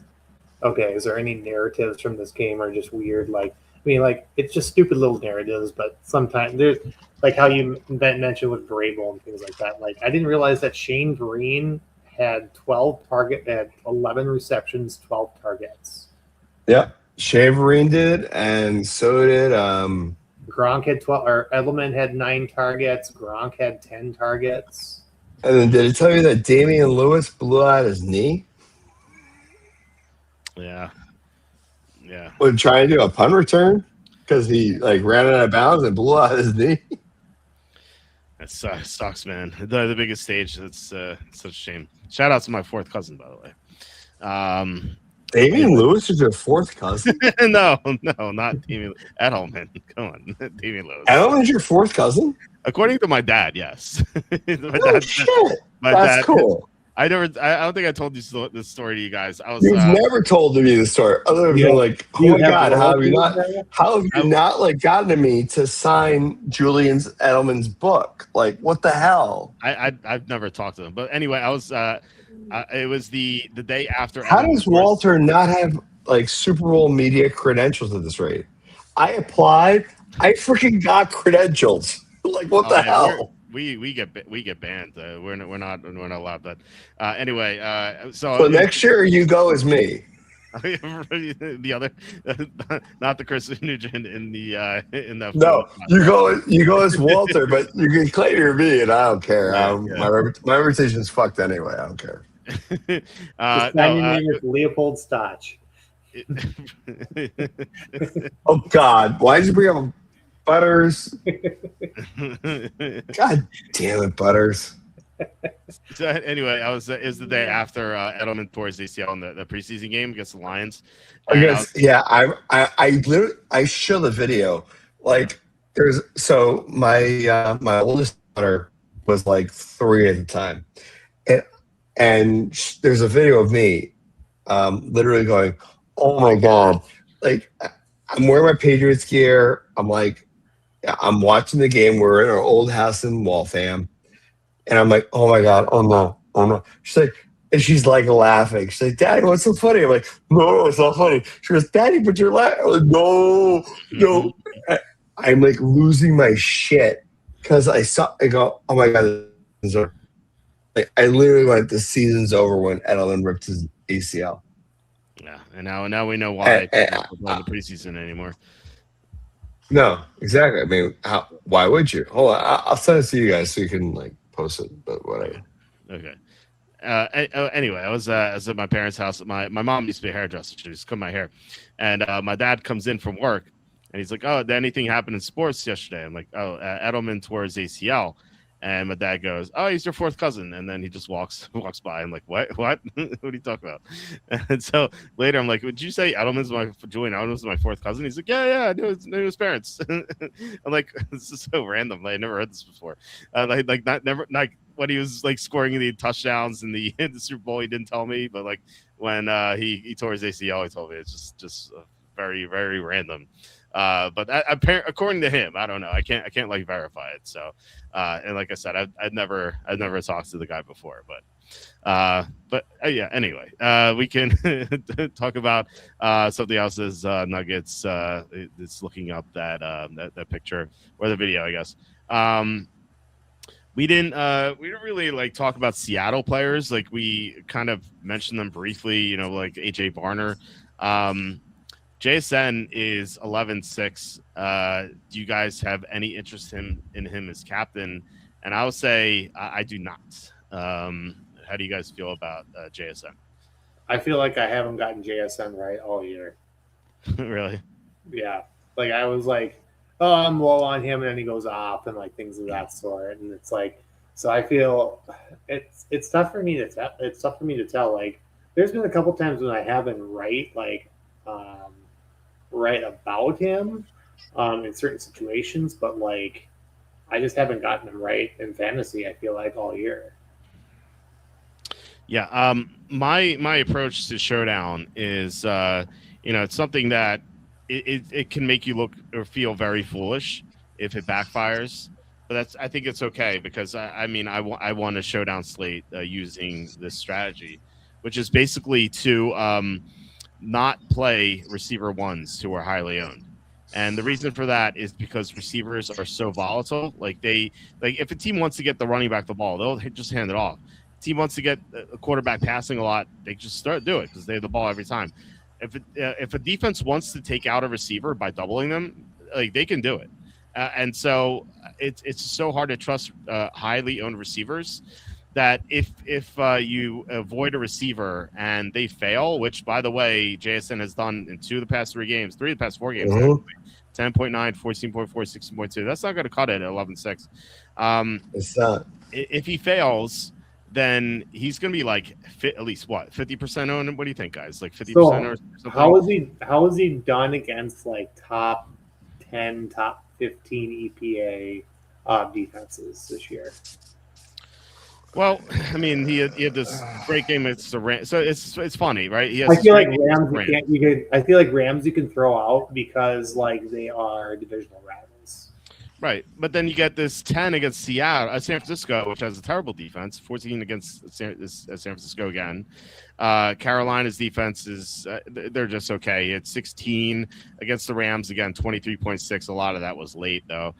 okay, is there any narratives from this game or just weird? Like, I mean, like, it's just stupid little narratives, but sometimes there's like how you mentioned with Vrabel and things like that. Like, I didn't realize that Shane Vereen had 11 receptions, 12 targets. Yeah, Shane Vereen did, and so did Gronk had 12, or Edelman had 9 targets. Gronk had 10 targets. And then did it tell you that Damian Lewis blew out his knee? Yeah. Would try and do a punt return because he like ran out of bounds and blew out his knee. That sucks, man. The biggest stage. That's such a shame. Shout out to my fourth cousin, by the way. Damian Lewis is your fourth cousin? no, not Damian Edelman. Come on, Damian Lewis. Edelman's your fourth cousin? According to my dad, yes. Shit. My That's dad, cool. I don't think I told you this story to you guys. I was. You've never told me the story, other than being like, "Oh my god, how have you not like gotten to me to sign Julian Edelman's book? Like, what the hell?" I've never talked to them, but anyway, I was. It was the day after. How does Walter not have like Super Bowl media credentials at this rate? I applied. I freaking got credentials. Like, what the hell? We get banned. We're not allowed. But anyway, so next year you go as me. The other, not the Chris Nugent in the. No, you go as Walter, but you can claim you're me, and I don't care. My reputation's fucked anyway. I don't care. Your name is Leopold Stotch. Oh God! Why did you bring up Butters? God damn it, Butters. So anyway, it was the day after Edelman tore his ACL in the preseason game against the Lions. I literally I show the video. Like my oldest daughter was like 3 at the time, and there's a video of me literally going, "Oh my God!" Like I'm wearing my Patriots gear. I'm watching the game. We're in our old house in Waltham. And I'm like, "Oh my God, oh no." She's like laughing. She's like, "Daddy, what's so funny?" I'm like, "No, it's not funny." She goes, "Daddy, but you're laughing." I'm like, no. I'm like losing my shit because I go, "Oh my God, this is over." Like I literally went, the season's over when Edelman ripped his ACL. Yeah, and now we know why they're not the preseason anymore. No, exactly. I mean, why would you? Hold on, I'll send it to you guys so you can like post it, but whatever. Okay. Anyway, I was at my parents' house. My mom used to be a hairdresser. She used to cut my hair, and my dad comes in from work, and he's like, "Oh, did anything happen in sports yesterday?" I'm like, "Oh, Edelman tore his ACL," and my dad goes, "Oh, he's your fourth cousin," and then he just walks by. I'm like, "What? What are you talking about?" And so later, I'm like, "Would you say Julian Edelman's my fourth cousin?" He's like, "Yeah, I knew his parents." I'm like, "This is so random. I never heard this before." Like when he was like scoring the touchdowns in the Super Bowl, he didn't tell me, but like when he tore his ACL, he told me. It's just very, very random. But according to him, I don't know. I can't like verify it. So, and like I said, I'd never talked to the guy before, but yeah. Anyway, we can talk about something else. As Nuggets, it's looking up that picture or the video, I guess. We didn't really like talk about Seattle players. Like we kind of mentioned them briefly, like AJ Barner. JSN is 11-6. Do you guys have any interest in him as captain? And I would say I do not. How do you guys feel about JSN? I feel like I haven't gotten JSN right all year. Really? Yeah. Like I was like, "Oh, I'm low on him," and then he goes off and like things of that sort. And it's like, so I feel it's tough for me to tell. It's tough for me to tell. Like there's been a couple times when I have been right, like right about him in certain situations, but like I just haven't gotten him right in fantasy, I feel like, all year. Yeah. My approach to Showdown is it's something that it can make you look or feel very foolish if it backfires, but I think it's okay because I won a Showdown slate using this strategy, which is basically to not play receiver ones who are highly owned. And the reason for that is because receivers are so volatile. Like if a team wants to get the running back the ball, they'll just hand it off. Team wants to get a quarterback passing a lot, they just do it because they have the ball every time. If a defense wants to take out a receiver by doubling them, like they can do it. And so it's so hard to trust highly owned receivers that if you avoid a receiver and they fail, which by the way, JSN has done in 3 of the past 4 games, 10.9, 14.4, 16.2. That's not going to cut it at 11-6. It's not. If he fails, then he's going to be like at least what 50% owned. What do you think, guys? Like 50% So or something? how is he done against like top 10, top 15 EPA defenses this year? Well, I mean, he had this great game against the Rams. So it's funny, right? He has I this feel like great game against Rams the you can't. You could. I feel like Rams you can throw out because like they are divisional rivals. Right, but then you get this 10 against Seattle, San Francisco, which has a terrible defense. 14 against San Francisco again. Carolina's defense is they're just okay. It's 16 against the Rams again, 23.6. A lot of that was late though.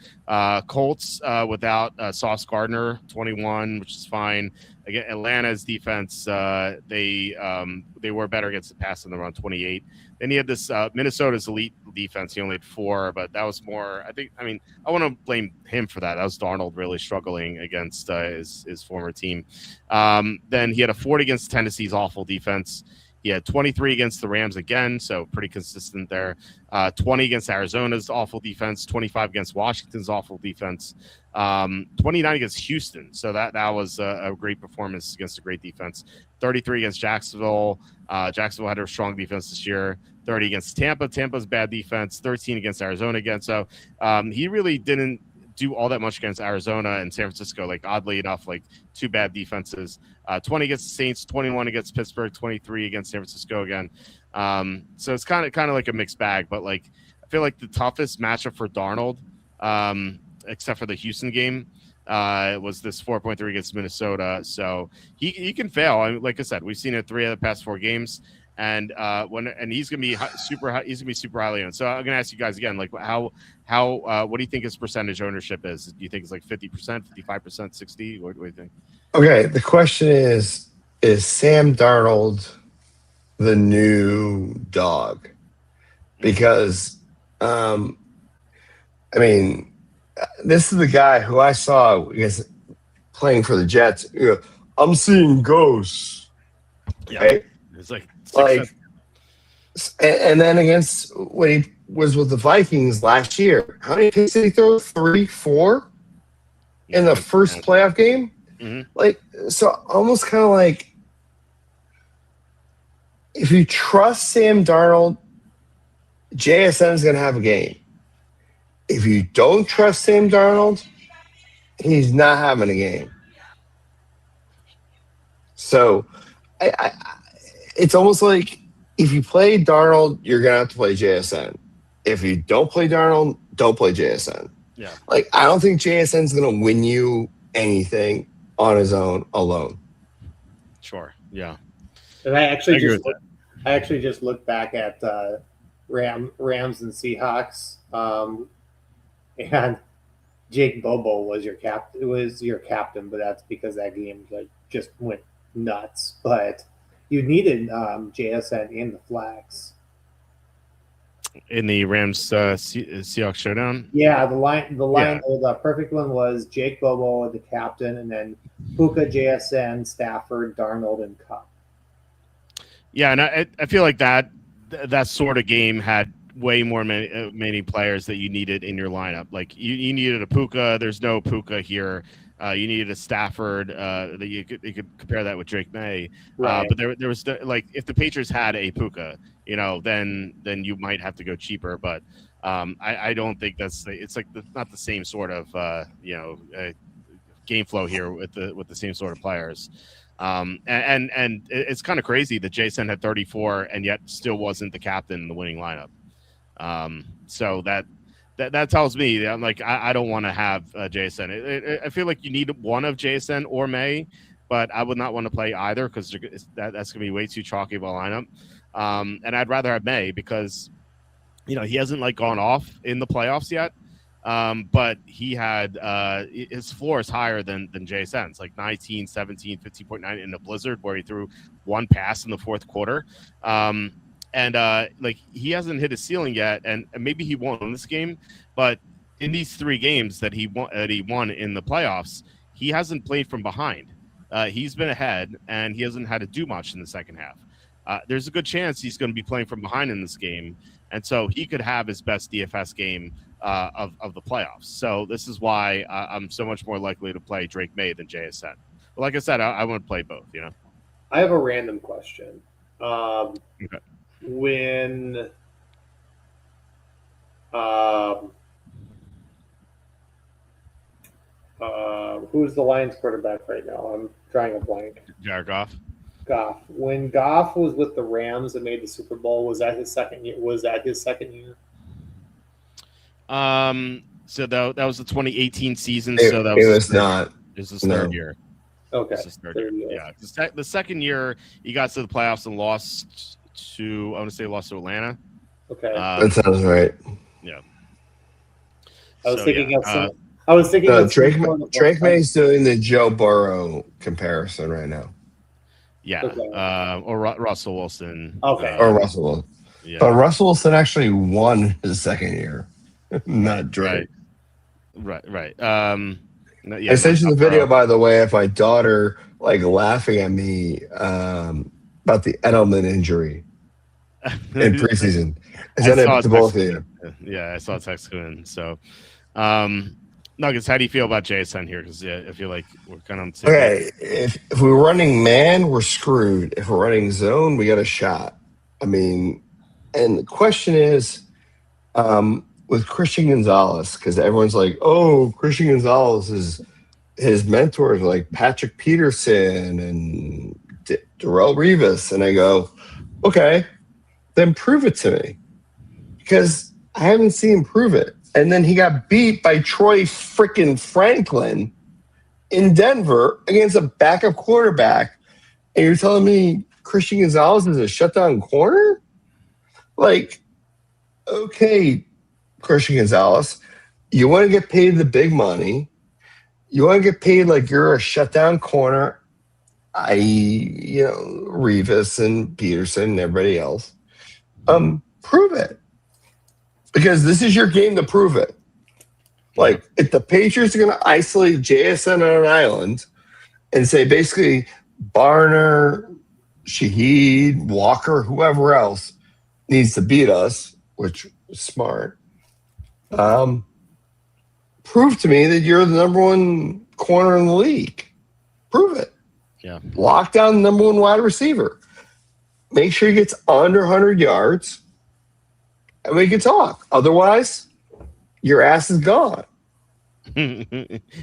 Colts without Sauce Gardner, 21, which is fine. Again, Atlanta's defense they were better against the pass than the run, 28. Then he had this Minnesota's elite defense. He only had 4, but that was more. I want to blame him for that. That was Darnold really struggling against his former team. Then he had a 40 against Tennessee's awful defense. He had 23 against the Rams again, so pretty consistent there. 20 against Arizona's awful defense. 25 against Washington's awful defense. 29 against Houston. So that was a great performance against a great defense. 33 against Jacksonville. Jacksonville had a strong defense this year. 30 against Tampa. Tampa's bad defense. 13 against Arizona again. So he really didn't do all that much against Arizona and San Francisco. Like oddly enough, like 2 bad defenses. 20 against the Saints. 21 against Pittsburgh. 23 against San Francisco again. So it's kind of like a mixed bag. But like I feel like the toughest matchup for Darnold, except for the Houston game, was this 4.3 against Minnesota. So he can fail. I mean, like I said, we've seen it 3 of the past 4 games, and he's gonna be super high, he's gonna be super highly owned. So I'm gonna ask you guys again, like how what do you think his percentage ownership is? Do you think it's like 50%, 55%, 60? What do you think? Okay, the question is Sam Darnold the new dog? Because this is the guy who I saw playing for the Jets. I'm seeing ghosts. Yeah, right? It's like and then against when he was with the Vikings last year, how many picks did he throw? 3, 4 in the first playoff game. Mm-hmm. Like, so almost kind of like if you trust Sam Darnold, JSN is going to have a game. If you don't trust Sam Darnold, he's not having a game. So it's almost like if you play Darnold, you're going to have to play JSN. If you don't play Darnold, don't play JSN. Yeah. Like, I don't think JSN is going to win you anything on his own alone. Sure. Yeah. And I actually just looked back at Rams and Seahawks, and Jake Bobo was your captain, but that's because that game just went nuts. But you needed JSN in the flags. In the Rams Seahawks showdown. Yeah, the perfect one was Jake Bobo, the captain, and then Puka, JSN, Stafford, Darnold, and Cup. Yeah, and I feel like that sort of game had way more many players that you needed in your lineup. Like you needed a Puka. There's no Puka here. You needed a Stafford. That you could compare that with Drake May. Right. But there was like if the Patriots had a Puka, then you might have to go cheaper. But I don't think it's like not the same sort of game flow here with the same sort of players. And it's kind of crazy that Jason had 34 and yet still wasn't the captain in the winning lineup. So that tells me I'm like I don't want to have JSN. I feel like you need one of JSN or May, but I would not want to play either because that's going to be way too chalky of a lineup. And I'd rather have May because he hasn't like gone off in the playoffs yet. But he had his floor is higher than JSN's, like 19, 17, 15.9 in the blizzard where he threw one pass in the fourth quarter. And like he hasn't hit his ceiling yet, and maybe he won't in this game. But in these 3 games that he won in the playoffs, he hasn't played from behind. He's been ahead, and he hasn't had to do much in the second half. There's a good chance he's going to be playing from behind in this game, and so he could have his best DFS game of the playoffs. So this is why I'm so much more likely to play Drake May than JSN. But like I said, I want to play both. I have a random question. Okay. When who's the Lions quarterback right now? I'm drawing a blank. Jared Goff. Goff. When Goff was with the Rams and made the Super Bowl, was that his second year? So that was the 2018 season. It, so that it was was not. This is his third year. Okay. This is third year. Yeah. The second year he got to the playoffs and lost to Atlanta. Okay. That sounds right. Yeah. I was thinking of some. Drake May's doing the Joe Burrow comparison right now. Yeah. Okay. Or Russell Wilson. Okay. Or Russell Wilson. Yeah. But Russell Wilson actually won his second year, not Drake. Right. I sent you the video, by the way, of my daughter laughing at me about the Edelman injury in preseason. I sent it to both of you. Yeah, I saw a text come in. So, Nuggets, how do you feel about JSN here? Because I feel like we're kind of okay. If we're running man, we're screwed. If we're running zone, we got a shot. I mean, and the question is, with Christian Gonzalez, because everyone's like, "Oh, Christian Gonzalez is his mentors like Patrick Peterson and Darrelle Revis," and I go, "Okay, then prove it to me," because I haven't seen him prove it. And then he got beat by Troy freaking Franklin in Denver against a backup quarterback, and you're telling me Christian Gonzalez is a shutdown corner? Okay, Christian Gonzalez, you want to get paid the big money. You want to get paid like you're a shutdown corner, i.e., Revis and Peterson and everybody else. Prove it. Because this is your game to prove it. If the Patriots are going to isolate JSN on an island and say basically Barner, Shaheed, Walker, whoever else needs to beat us, which is smart, prove to me that you're the number one corner in the league. Prove it. Yeah. Lock down the number one wide receiver. Make sure he gets under 100 yards, and we can talk. Otherwise, your ass is gone.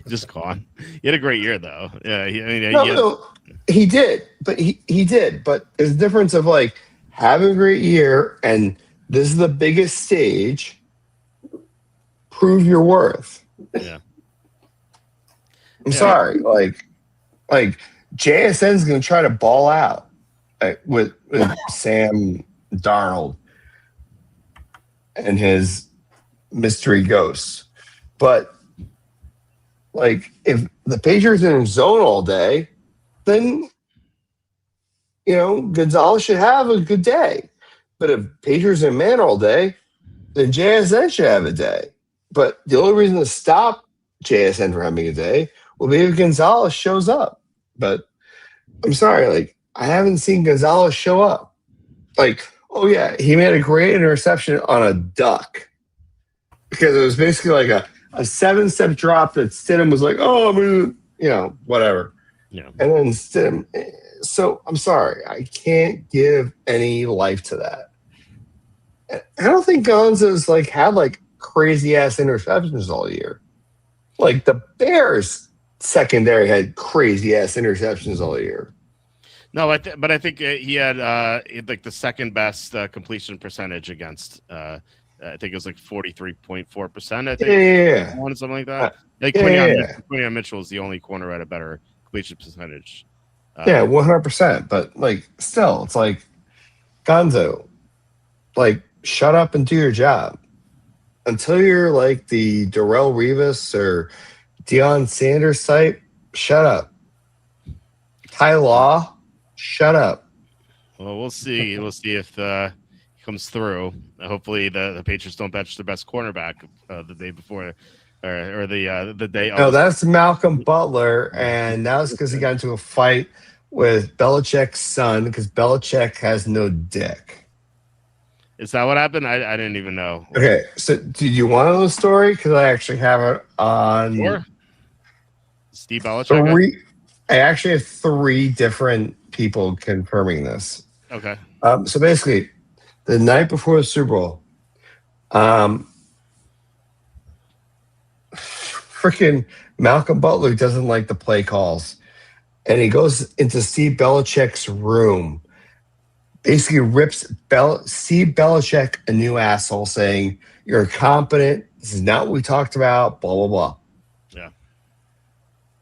Just gone. He had a great year, though. Yeah. He did. But he did. But there's a difference of having a great year and this is the biggest stage. Prove your worth. Yeah. I'm sorry. JSN's going to try to ball out with Sam Darnold and his mystery ghosts. But if the Patriots are in zone all day, then Gonzalez should have a good day. But if Patriots are in man all day, then JSN should have a day. But the only reason to stop JSN from having a day will be if Gonzalez shows up. But I'm sorry, I haven't seen Gonzalez show up. Oh yeah, he made a great interception on a duck. Because it was basically a 7-step drop that Stidham was oh, I'm gonna, whatever. Yeah. And then Stidham. So I'm sorry, I can't give any life to that. I don't think Gonzo's had crazy ass interceptions all year. The Bears secondary had crazy ass interceptions all year. No, but I think he had the second best completion percentage against. I think it was 43.4%. I think. Yeah. Something like that. Quinion Mitchell is the only corner at a better completion percentage. 100%. But still, it's Gonzo, shut up and do your job. Until you're the Darrelle Revis or Deion Sanders type, shut up. Ty Law, shut up. Well, we'll see. We'll see if he comes through. Hopefully, the Patriots don't bench their best cornerback the day before, or the day. No, that's Malcolm Butler, and that was because he got into a fight with Belichick's son because Belichick has no dick. Is that what happened? I didn't even know. Okay, so do you want to know the story? Because I actually have it on Sure. Steve Belichick. three. I actually have 3 different people confirming this. Okay. So basically, the night before the Super Bowl, freaking Malcolm Butler doesn't like the play calls, and he goes into Steve Belichick's room, basically rips Steve Belichick a new asshole, saying, "You're incompetent. This is not what we talked about." Blah blah blah. Yeah.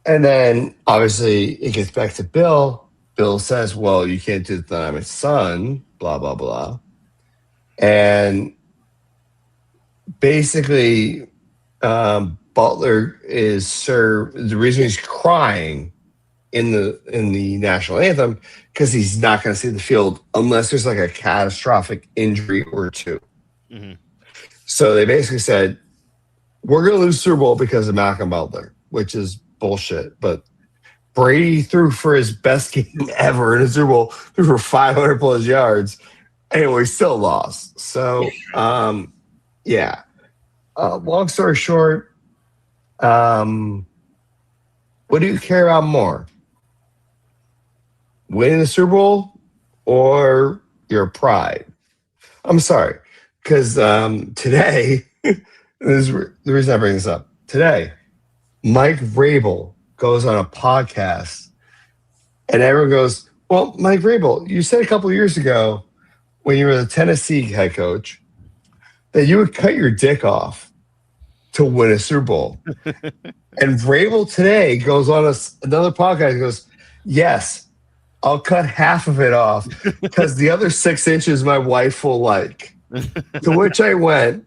And then obviously it gets back to Bill. Bill says, "Well, you can't do that. I'm his son." Blah blah blah. And basically, Butler is served. The reason he's crying in the national anthem because he's not going to see the field unless there's like a catastrophic injury or 2. Mm-hmm. So they basically said, "We're going to lose Super Bowl because of Malcolm Butler," which is bullshit. But Brady threw for his best game ever in a Super Bowl, threw for 500 plus yards. Anyway, still lost. So, yeah. Long story short, what do you care about more? Winning the Super Bowl or your pride? I'm sorry, because today, this is the reason I bring this up. Today, Mike Vrabel goes on a podcast, and everyone goes, "Well, Mike Vrabel, you said a couple of years ago when you were the Tennessee head coach that you would cut your dick off to win a Super Bowl." And Vrabel today goes on another podcast and goes, "Yes, I'll cut half of it off because the other 6 inches my wife will like." To which I went,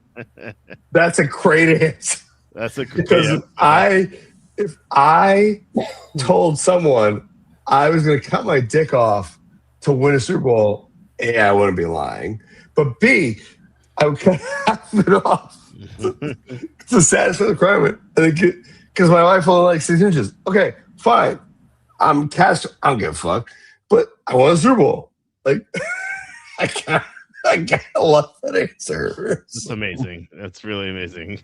"That's a great answer." That's a great Because if I told someone I was going to cut my dick off to win a Super Bowl, A, I wouldn't be lying. But B, I would cut half of it off to satisfy the requirement. Because my wife only likes 6 inches. Okay, fine. I don't give a fuck. But I won a Super Bowl. Like, I love that answer. It's amazing. That's really amazing.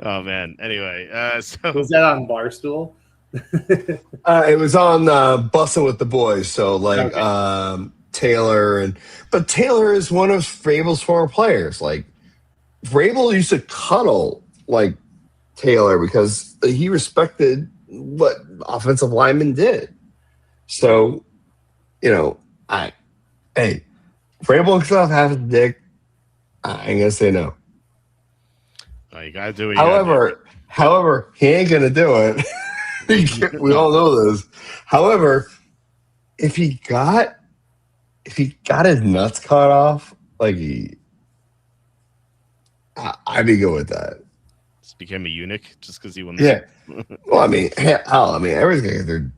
Oh man. Anyway, so Was that on Barstool? It was on Bussin' with the Boys. So like Okay. Taylor but Taylor is one of Vrabel's former players. Like Vrabel used to cuddle like Taylor because he respected what offensive linemen did. So, Vrabel himself has a dick. I ain't gonna say no. oh, you gotta do what you gotta However, he ain't gonna do it. We all know this. However, if he got his nuts cut off, like I'd be good with that. Just became a eunuch just because he won. Yeah. Well, I mean, everyone's gonna get their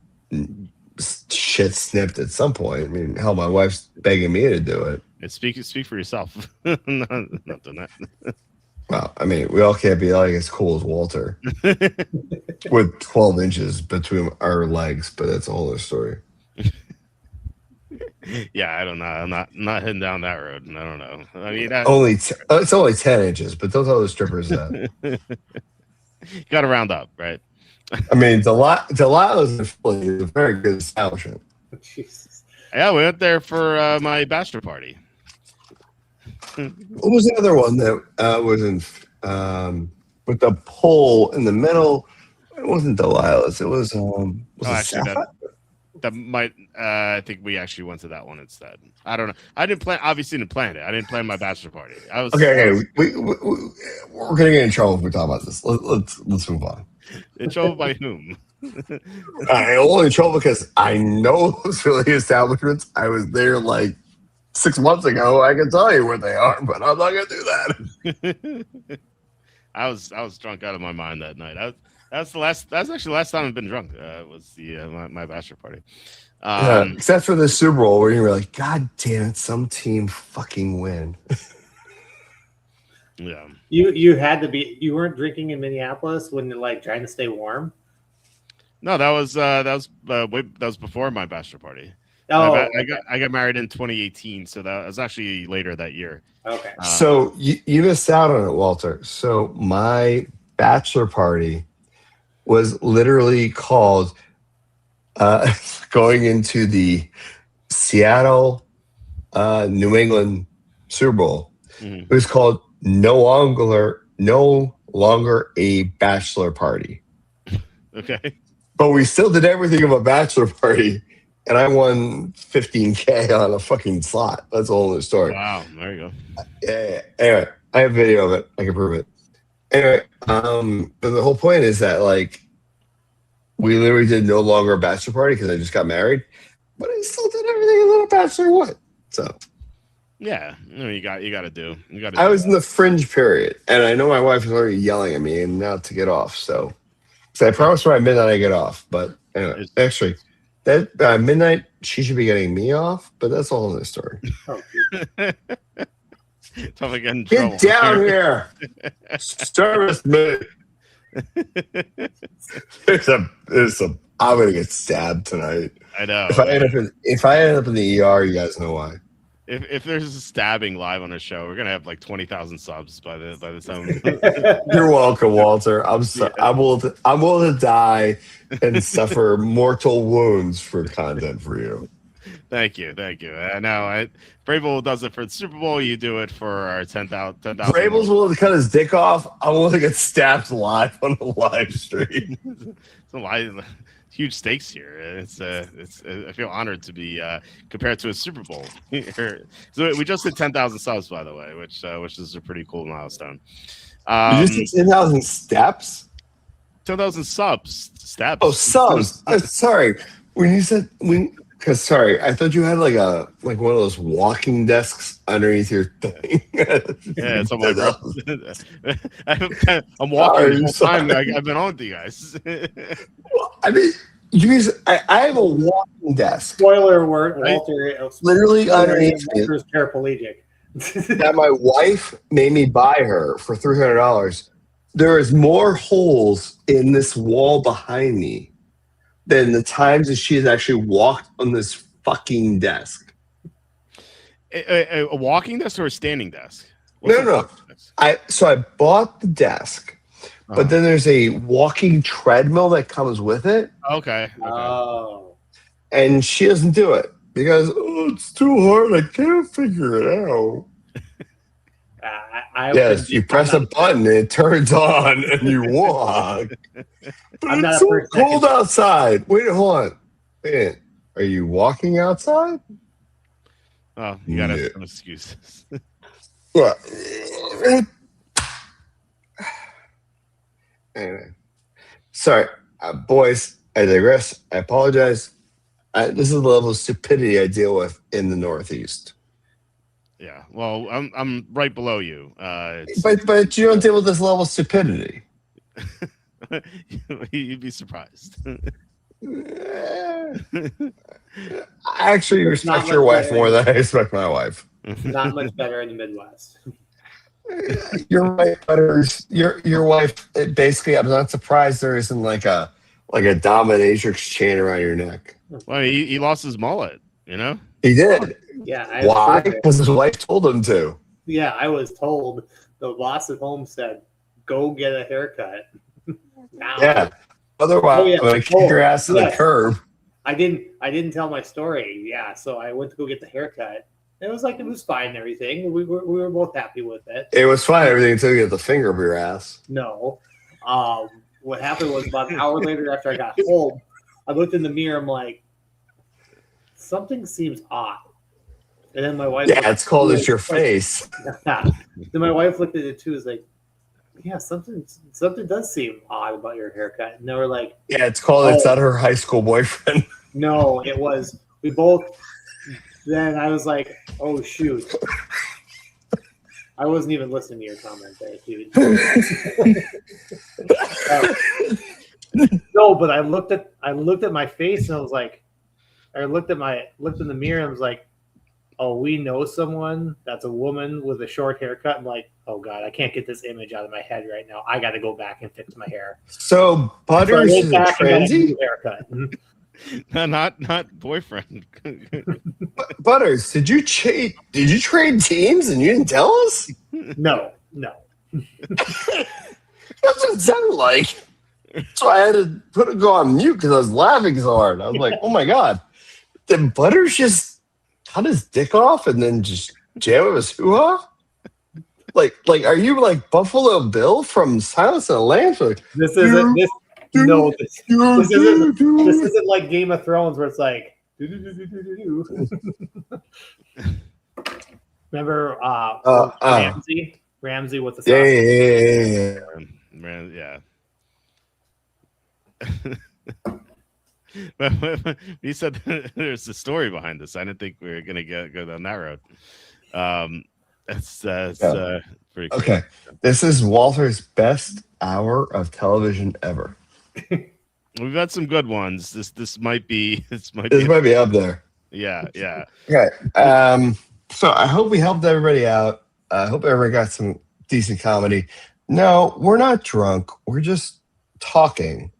shit snipped at some point. I mean, hell, my wife's begging me to do it. And speak for yourself. not doing that. Well, I mean, we all can't be like as cool as Walter with 12 inches between our legs, but that's a whole other story. Yeah, I don't know. I'm not heading down that road. I don't know. I mean, It's only 10 inches, but don't tell the strippers that. you got to round up, right? I mean, Delilah's in Philly is a very good establishment. Jesus. Yeah, we went there for my bachelor party. What was the other one that was in with the pole in the middle? It wasn't Delilah's. It was that might. I think we actually went to that one instead. I don't know. I didn't plan. Obviously, didn't plan it. I didn't plan my bachelor party. I was okay. We're gonna get in trouble if we talk about this. Let's move on. In trouble by whom? I only in trouble because I know those Philly establishments. I was there like 6 months ago. I can tell you where they are, but I'm not gonna do that. I was drunk out of my mind that night. That's actually the last time I've been drunk. Was my bachelor party. Except for the Super Bowl where you were like, God damn it, some team fucking win. Yeah. You had to be. You weren't drinking in Minneapolis when you're like trying to stay warm. No, that was before my bachelor party. Oh, I got married in 2018, so that was actually later that year. okay. So you missed out on it, Walter. So my bachelor party was literally called going into the Seattle, New England Super Bowl. Mhm. It was called no longer a bachelor party. Okay. But we still did everything of a bachelor party, and I won $15K on a fucking slot. That's a whole other story. Wow. There you go. Yeah. Anyway, I have video of it. I can prove it. Anyway, but the whole point is that like we literally did no longer a bachelor party because I just got married, but I still did everything a little bachelor would. So Yeah. You got to do. You got to. I was in the fringe period, and I know my wife is already yelling at me and now to get off. So I promised her by midnight I get off. But anyway, actually, that midnight she should be getting me off. But that's a whole other story. Oh, Tough to get in trouble. Get down here, service me. There's a. I'm gonna get stabbed tonight. I know. If I end up in the ER, you guys know why. If there's a stabbing live on a show, we're gonna have like 20,000 subs by the time. You're welcome, Walter. I'm willing to die and suffer mortal wounds for content for you. Thank you. I know. Brable does it for the Super Bowl. You do it for our 10,000. Brable's willing to cut his dick off. I'm willing to get stabbed live on the live stream. It's a live. Huge stakes here. It's I feel honored to be compared to a Super Bowl. So we just hit 10,000 subs, by the way, which is a pretty cool milestone. You just hit 10,000 steps? 10,000 subs. Steps. Oh, subs. Sorry. When you said because sorry, I thought you had like one of those walking desks underneath your thing. Yeah, it's on my I'm walking the whole time I've been on with you guys. Well, I mean, I have a walking desk. Spoiler alert, Walter. Literally underneath me. Walter's paraplegic. That my wife made me buy her for $300. There is more holes in this wall behind me than the times that she has actually walked on this fucking desk. A walking desk or a standing desk? No. I bought the desk, but then there's a walking treadmill that comes with it. Okay. Oh. And she doesn't do it because it's too hard. I can't figure it out. Yes, you press a button, it turns on, and you walk. But it's so cold outside. Wait, hold on. Wait, are you walking outside? Oh, you gotta have some excuses. Well, anyway, sorry, boys. I digress. I apologize. This is the level of stupidity I deal with in the Northeast. Yeah, well, I'm right below you. But you don't deal with this level of stupidity. You'd be surprised. I actually respect your wife more than I respect my wife. Not much better in the Midwest. Your wife better. Your wife. Basically, I'm not surprised there isn't like a dominatrix chain around your neck. Well, he lost his mullet. You know. He did. Yeah. Why? Because his wife told him to. Yeah, I was told. The boss at home said, "Go get a haircut." Now. Yeah. Otherwise, I'm gonna kick your ass to the curb. I didn't tell my story. Yeah, so I went to go get the haircut. It was fine and everything. We were both happy with it. It was fine everything until you get the finger up your ass. No. What happened was about an hour later after I got home, I looked in the mirror. I'm like, something seems odd. And then my wife. Yeah, it's called "It's Your Face." Then my wife looked at it too. Was like, yeah, something does seem odd about your haircut. And they were like, yeah, it's called "It's Not Her High School Boyfriend." No, it was. We both. Then I was like, oh shoot. I wasn't even listening to your comment there, dude. No, but I looked at my face and I was like, I looked in the mirror and I was like, oh, we know someone that's a woman with a short haircut. I'm like, oh god, I can't get this image out of my head right now. I got to go back and fix my hair. So Butters is a transy haircut. No, not boyfriend. Butters, did you trade teams and you didn't tell us? No. That's what it sounded like. So I had to go on mute because I was laughing so hard. I was like, oh my God. Did Butters just cut his dick off and then just jam with his hoo-ha? Like, are you like Buffalo Bill from Silence of the Lambs? Like, This isn't like Game of Thrones where it's like remember Ramsey with the sausage. Yeah. But you said there's a story behind this. I didn't think we were gonna go down that road. That's pretty cool. Okay. This is Walter's best hour of television ever. We've had some good ones. This might be might be up there. Yeah. Okay. So I hope we helped everybody out. I hope everybody got some decent comedy. No, we're not drunk. We're just talking.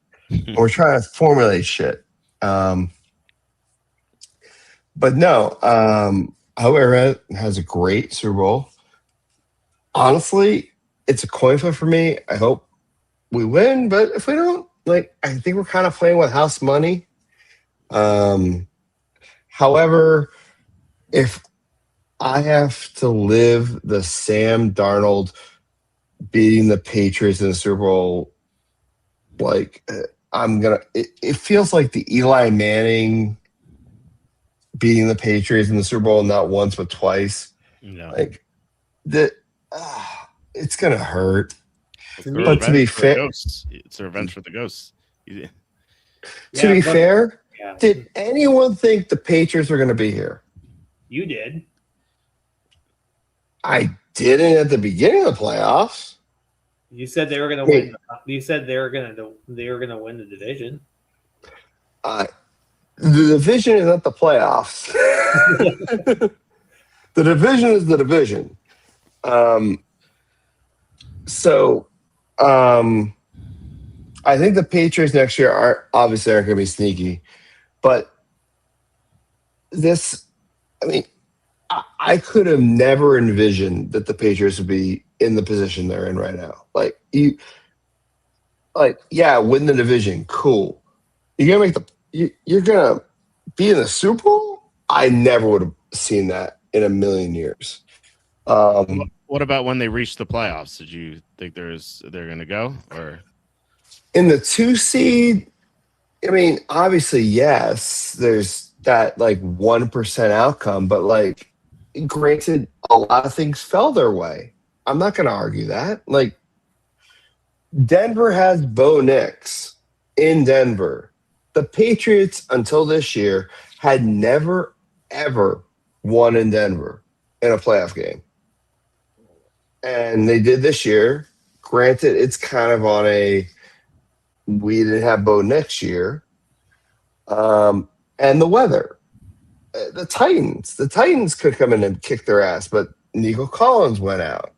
We're trying to formulate shit. But no, I hope everyone has a great Super Bowl. Honestly, it's a coin flip for me. I hope we win, but if we don't, I think we're kind of playing with house money. However, if I have to live the Sam Darnold beating the Patriots in the Super Bowl, it feels like the Eli Manning beating the Patriots in the Super Bowl, not once but twice. No. It's gonna hurt. But to be fair, it's a revenge for the ghosts. To be fair, did anyone think the Patriots were going to be here? You did. I didn't at the beginning of the playoffs. You said they were going to win. You said they were going to win the division. The division is not the playoffs. The division is the division. I think the Patriots next year aren't going to be sneaky, but I could have never envisioned that the Patriots would be in the position they're in right now. Win the division, cool. You're gonna be in the Super Bowl. I never would have seen that in a million years. What about when they reach the playoffs? Did you think they're going to go or in the 2 seed? Obviously, yes. There's that 1% outcome, but granted, a lot of things fell their way. I'm not going to argue that. Denver has Bo Nix in Denver. The Patriots, until this year, had never ever won in Denver in a playoff game. And they did this year. Granted, it's kind of on we didn't have Bo next year. And the weather. The Titans could come in and kick their ass, but Nico Collins went out.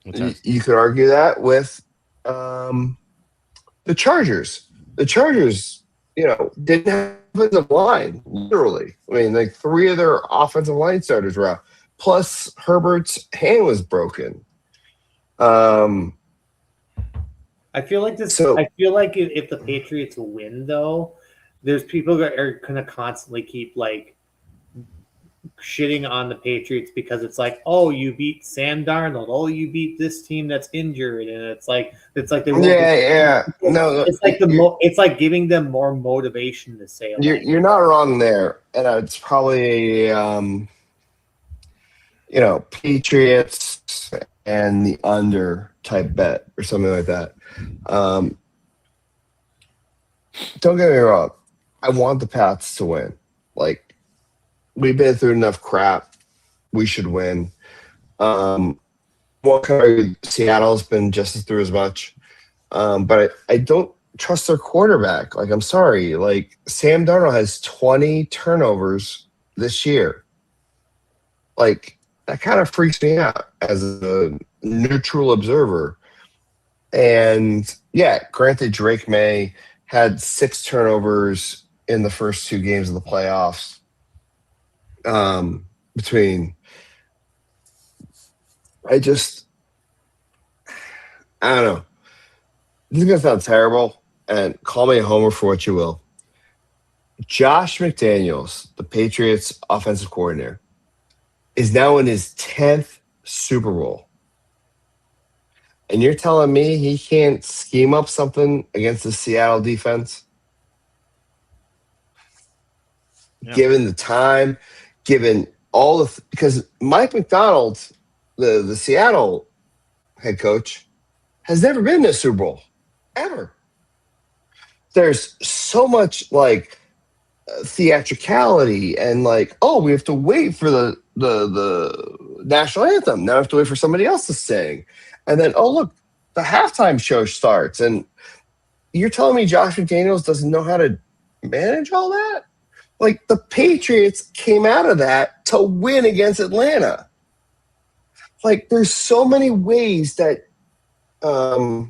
You could argue that with the Chargers. The Chargers, didn't have offensive line, literally. 3 of their offensive line starters were out. Plus, Herbert's hand was broken. I feel like this. I feel like if the Patriots win, though, there's people that are gonna constantly keep shitting on the Patriots because it's oh, you beat Sam Darnold. Oh, you beat this team that's injured, and it's like they won't. No, it's like giving them more motivation to say. You're not wrong there, and it's probably Patriots and the under type bet or something like that. Don't get me wrong. I want the Pats to win. We've been through enough crap. We should win. Seattle's been just through as much. But I don't trust their quarterback. I'm sorry. Sam Darnold has 20 turnovers this year. That kind of freaks me out as a neutral observer. And granted, Drake May had 6 turnovers in the first 2 games of the playoffs. Between, I don't know. This is gonna sound terrible, and call me a homer for what you will. Josh McDaniels, the Patriots offensive coordinator, is now in his 10th Super Bowl. And you're telling me he can't scheme up something against the Seattle defense? Yeah. Given the time, given all the because Mike McDonald, the Seattle head coach, has never been to a Super Bowl ever. There's so much like theatricality and like, oh, we have to wait for the national anthem. Now we have to wait for somebody else to sing, and then oh look, the halftime show starts, and you're telling me Josh McDaniels doesn't know how to manage all that? Like the Patriots came out of that to win against Atlanta. Like there's so many ways that I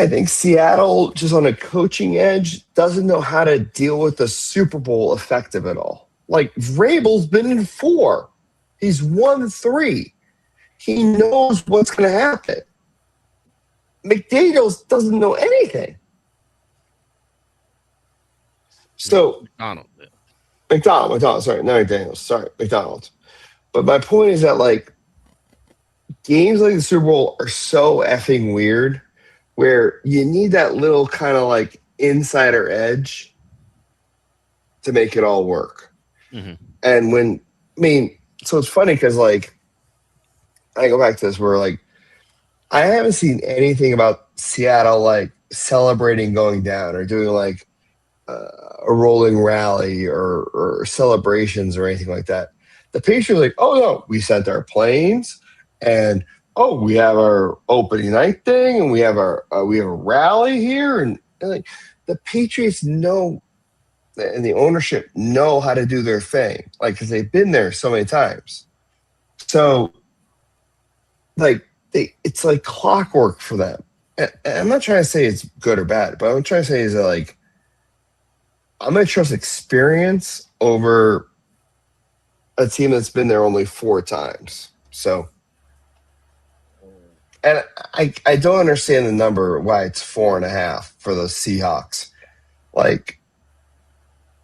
think Seattle, just on a coaching edge, doesn't know how to deal with the Super Bowl effective at all. Like Vrabel's been in 4. He's won 3. He knows what's going to happen. McDaniels doesn't know anything. So McDonald, sorry, not McDaniels, sorry, McDonald. But my point is that like games like the Super Bowl are so effing weird where you need that little kind of like insider edge to make it all work. Mm-hmm. And so it's funny because like I go back to this where like I haven't seen anything about Seattle like celebrating going down or doing like a rolling rally or celebrations or anything like that. The Patriots are like, oh no, we sent our planes and oh, we have our opening night thing and we have a rally here and like the Patriots know and the ownership know how to do their thing, like because they've been there so many times. So like it's like clockwork for them. And I'm not trying to say it's good or bad, but what I'm trying to say is that like I'm going to trust experience over a team that's been there only 4 times. So, and I don't understand the number why it's 4.5 for the Seahawks. Like,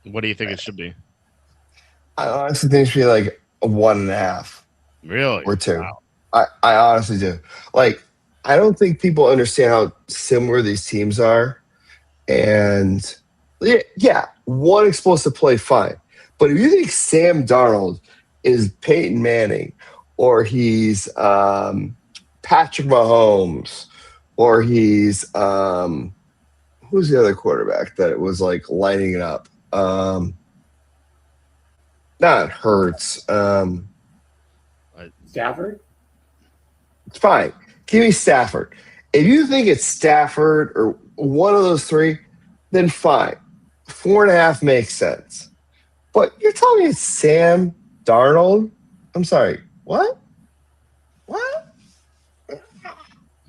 what do you think it should be? I honestly think it should be like a 1.5. Really? Or 2. Wow. I honestly do. Like, I don't think people understand how similar these teams are. And yeah, one explosive play, fine. But if you think Sam Darnold is Peyton Manning or he's Patrick Mahomes or he's who's the other quarterback that was like lighting it up? Not Hurts. Stafford? It's fine. Give me Stafford. If you think it's Stafford or one of those 3, then fine. 4.5 makes sense. But you're telling me it's Sam Darnold? I'm sorry. What?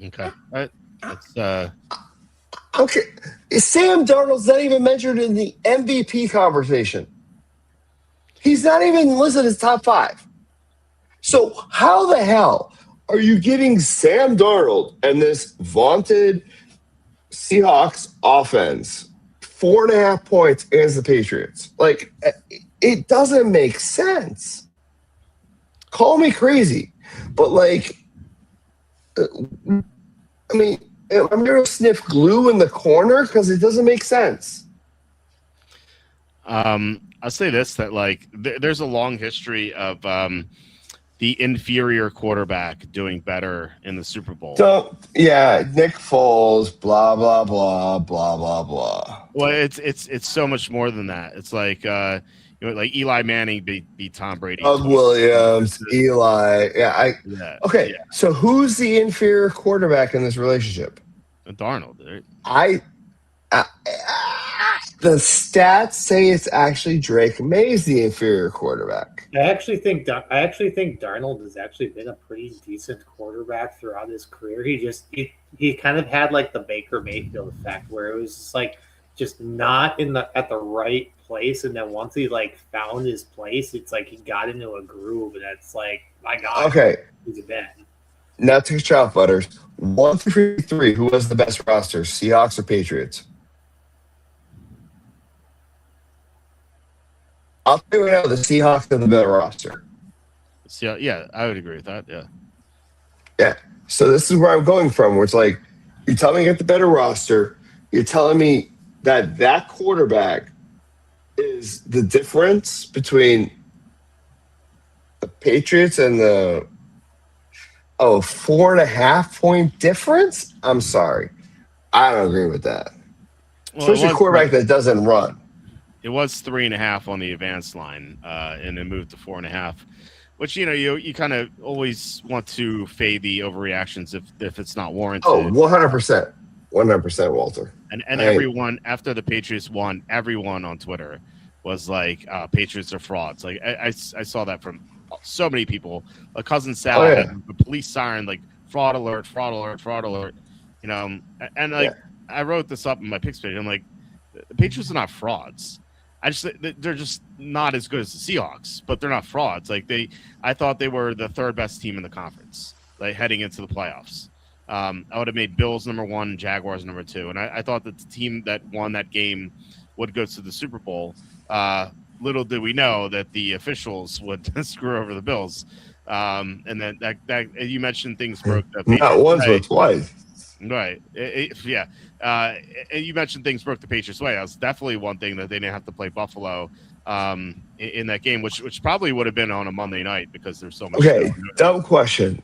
Okay. That's Okay. Sam Darnold's not even mentioned in the MVP conversation. He's not even listed as top 5. So how the hell are you giving Sam Darnold and this vaunted Seahawks offense 4.5 points against the Patriots? Like, it doesn't make sense. Call me crazy, but like, I mean, I'm going to sniff glue in the corner because it doesn't make sense. I'll say this, that like there's a long history of the inferior quarterback doing better in the Super Bowl. Nick Foles, blah blah blah blah blah blah. Well, it's so much more than that. It's like like Eli Manning beat Tom Brady. Doug Williams, Eli. Okay. Yeah. So who's the inferior quarterback in this relationship? Darnold. Right? The stats say it's actually Drake May's the inferior quarterback. I actually think Darnold has actually been a pretty decent quarterback throughout his career. He kind of had like the Baker Mayfield effect, where it was just like just not at the right place. And then once he like found his place, it's like he got into a groove, and it's like, my God, Okay, he's a bad. now to Trout Butters. 1 through 3, who has the best roster, Seahawks or Patriots? I'll tell you right now, the Seahawks have the better roster. So, yeah, I would agree with that. Yeah. Yeah. So this is where I'm going from, where it's like, you're telling me you get the better roster. You're telling me that quarterback is the difference between the Patriots and the 4.5 point difference? I'm sorry. I don't agree with that. Well, Especially a quarterback that doesn't run. It was 3.5 on the advanced line, and it moved to 4.5. Which, you kind of always want to fade the overreactions if it's not warranted. Oh, 100%. 100%, Walter. And everyone, after the Patriots won, everyone on Twitter was like, Patriots are frauds. Like, I saw that from so many people. Like, Cousin Sal had the police siren, like, fraud alert, fraud alert, fraud alert. And, like, I wrote this up in my picks page. I'm like, the Patriots are not frauds. They're just not as good as the Seahawks, but they're not frauds. Like I thought they were the third best team in the conference, like heading into the playoffs. I would have made Bills number 1, Jaguars number 2, and I thought that the team that won that game would go to the Super Bowl. Little did we know that the officials would screw over the Bills. And then that you mentioned things broke. Not once, but twice. Right. Yeah. And you mentioned things broke the Patriots' way. That was definitely one thing that they didn't have to play Buffalo in that game, which probably would have been on a Monday night because there's so much. Okay, dumb question.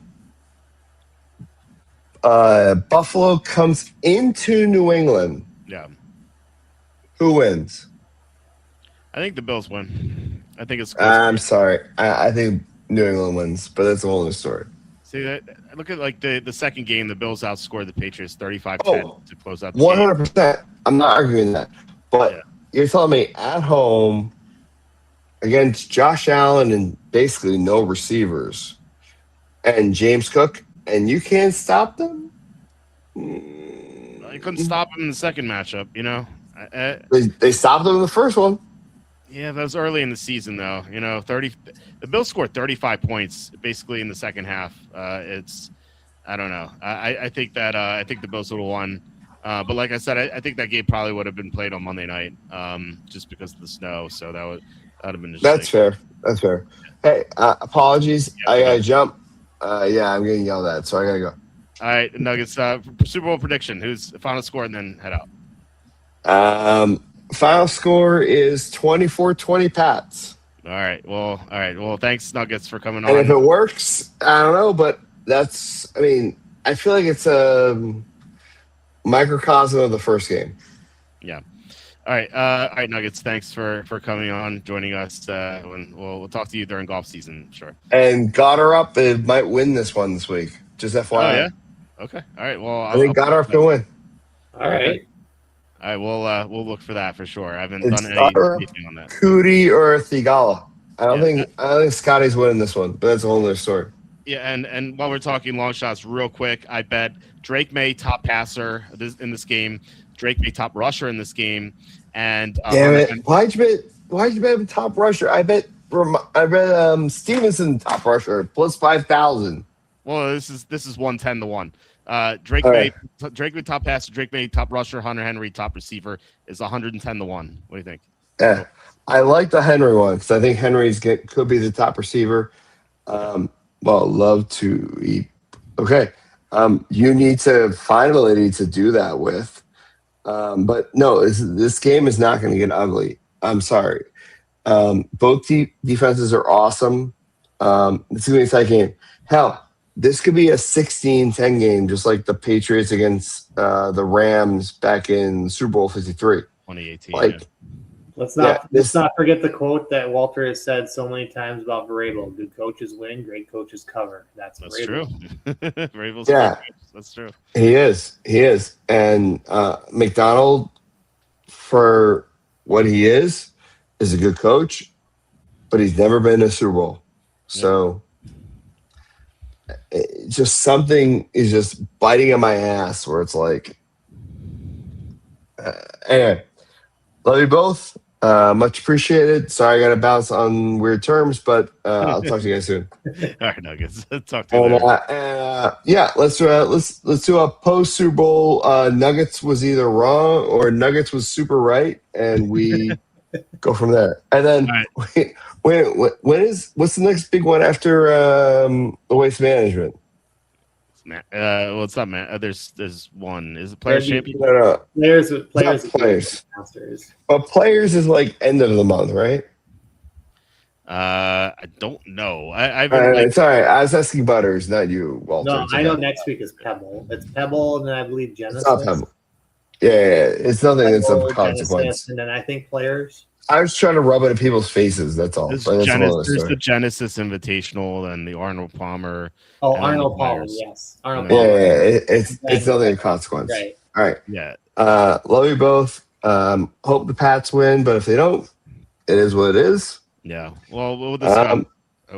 Buffalo comes into New England. Yeah. Who wins? I think the Bills win. I think it's. I'm sorry. I think New England wins, but that's a whole other story. See, look at like the second game, the Bills outscored the Patriots 35-10 to close out the 100%. game. I'm not arguing that. But you're telling me at home against Josh Allen and basically no receivers and James Cook, and you can't stop them? I couldn't stop them in the second matchup, They stopped them in the first one. Yeah, that was early in the season, though. The Bills scored 35 points basically in the second half. I don't know. I think the Bills would have won. But like I said, I think that game probably would have been played on Monday night, just because of the snow. So that would have been interesting. That's fair. Hey, apologies. I gotta jump. I'm getting yelled at, so I gotta go. All right, Nuggets. Super Bowl prediction. Who's the final score, and then head out. Final score is 24-20 Pats. All right. Well, thanks, Nuggets, for coming on. And if it works, I don't know, but I feel like it's a microcosm of the first game. Yeah. All right, Nuggets. Thanks for coming on, joining us. We'll talk to you during golf season, sure. And Goddard it might win this one this week. Just FYI. Oh yeah. Okay. All right. Well, I think Goddard can win. All right. All right, we'll look for that for sure. I haven't done anything on that. Cootie or Thigala. I don't think Scotty's winning this one, but that's a whole other story. Yeah, and while we're talking long shots, real quick, I bet Drake May top passer in this game. Drake May top rusher in this game, and damn it! Why'd you bet him top rusher? I bet Stevenson top rusher plus 5,000. Well, this is 110 to 1. Drake May top passer, Drake May top rusher, Hunter Henry top receiver is 110 to 1. What do you think? Yeah, I like the Henry one because I think Henry's could be the top receiver. Love to eat. Okay, you need to find a lady to do that with. But no, this game is not going to get ugly. I'm sorry. Both defenses are awesome. It's going to be a tight game. Hell, this could be a 16-10 game, just like the Patriots against the Rams back in Super Bowl 53. 2018. Let's not forget the quote that Walter has said so many times about Vrabel: "Good coaches win, great coaches cover." That's true. Vrabel's that's true. He is, and McDonald, for what he is a good coach, but he's never been in a Super Bowl. So just something is just biting on my ass where it's like, anyway. Love you both. Much appreciated. Sorry, I got to bounce on weird terms, but I'll talk to you guys soon. All right, Nuggets. Talk to you later. Let's do a post Super Bowl. Nuggets was either wrong or Nuggets was super right, and we go from there. And then what's the next big one after the Waste Management? Well, it's not man. There's one. Is it Players Championship? No. Players. But Players is like end of the month, right? I don't know. I've it's all right. I was asking Butters, not you, Walter. No, I know next week is Pebble. It's Pebble, and then I believe Genesis. It's not Pebble. Yeah, it's nothing that's of consequence. Genesis, and then I think Players. I was trying to rub it in people's faces. That's all. There's But the Genesis Invitational and the Arnold Palmer. Oh, Arnold Palmer, yes. Arnold Yeah, Palmer. it's nothing of consequence. Right. All right. Yeah. Love you both. Hope the Pats win, but if they don't, it is what it is. Yeah. Well, we'll discuss.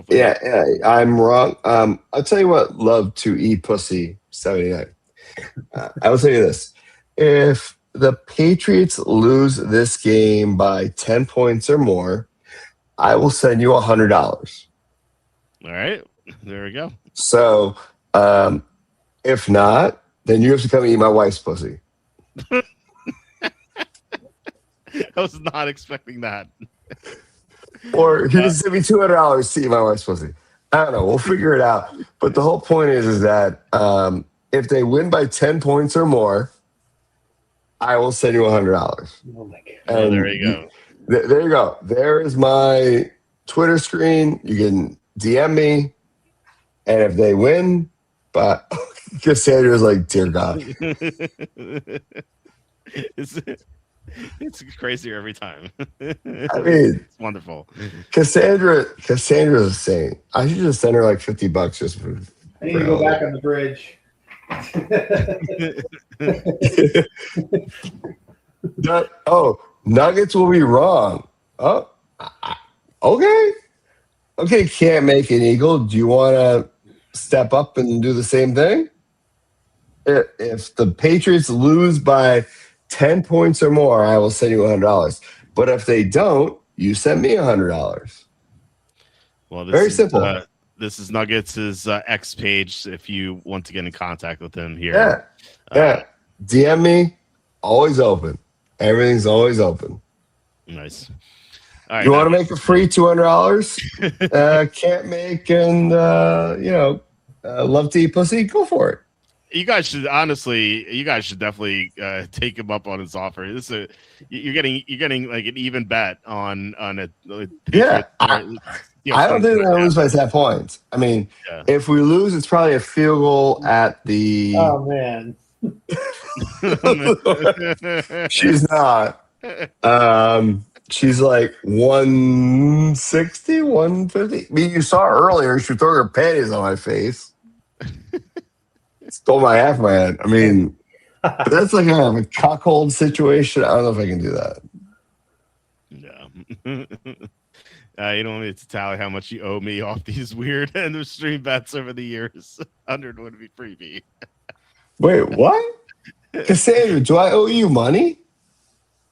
Yeah, I'm wrong. I'll tell you what. Love to eat pussy. 79. I will tell you this: if the Patriots lose this game by 10 points or more, I will send you $100. All right. There we go. So, if not, then you have to come eat my wife's pussy. I was not expecting that. Or he just send me $200 to eat my wife's pussy. I don't know. We'll figure it out. But the whole point is that if they win by 10 points or more, I will send you $100. Oh my god! Oh, there you go. There you go. There is my Twitter screen. You can DM me, and if they win, but Cassandra's like, dear God, it's crazier every time. I mean, it's wonderful. Cassandra's a saint. I should just send her like $50 just for. I need to go back on the bridge. Nuggets will be wrong. Oh, okay. Can't make an eagle. Do you want to step up and do the same thing? If the Patriots lose by 10 points or more, I will send you $100. But if they don't, you send me $100. Well, very simple. This is Nuggets' X page. If you want to get in contact with him here, DM me. Always open. Everything's always open. Nice. All right, you want to make a free $200? Can't make and love to eat pussy? Go for it. You guys should definitely take him up on his offer. You're getting like an even bet on a I don't think they'll lose by 10 points. I mean, if we lose, it's probably a field goal at the. Oh man. She's not. She's like 160, 150. I mean, you saw her earlier. She threw her panties on my face. Stole my half of my head. I mean, that's like a cuckold situation. I don't know if I can do that. Yeah. You don't want me to tally how much you owe me off these weird end of stream bets over the years. 100 would be freebie. Wait, what? Cassandra, do I owe you money?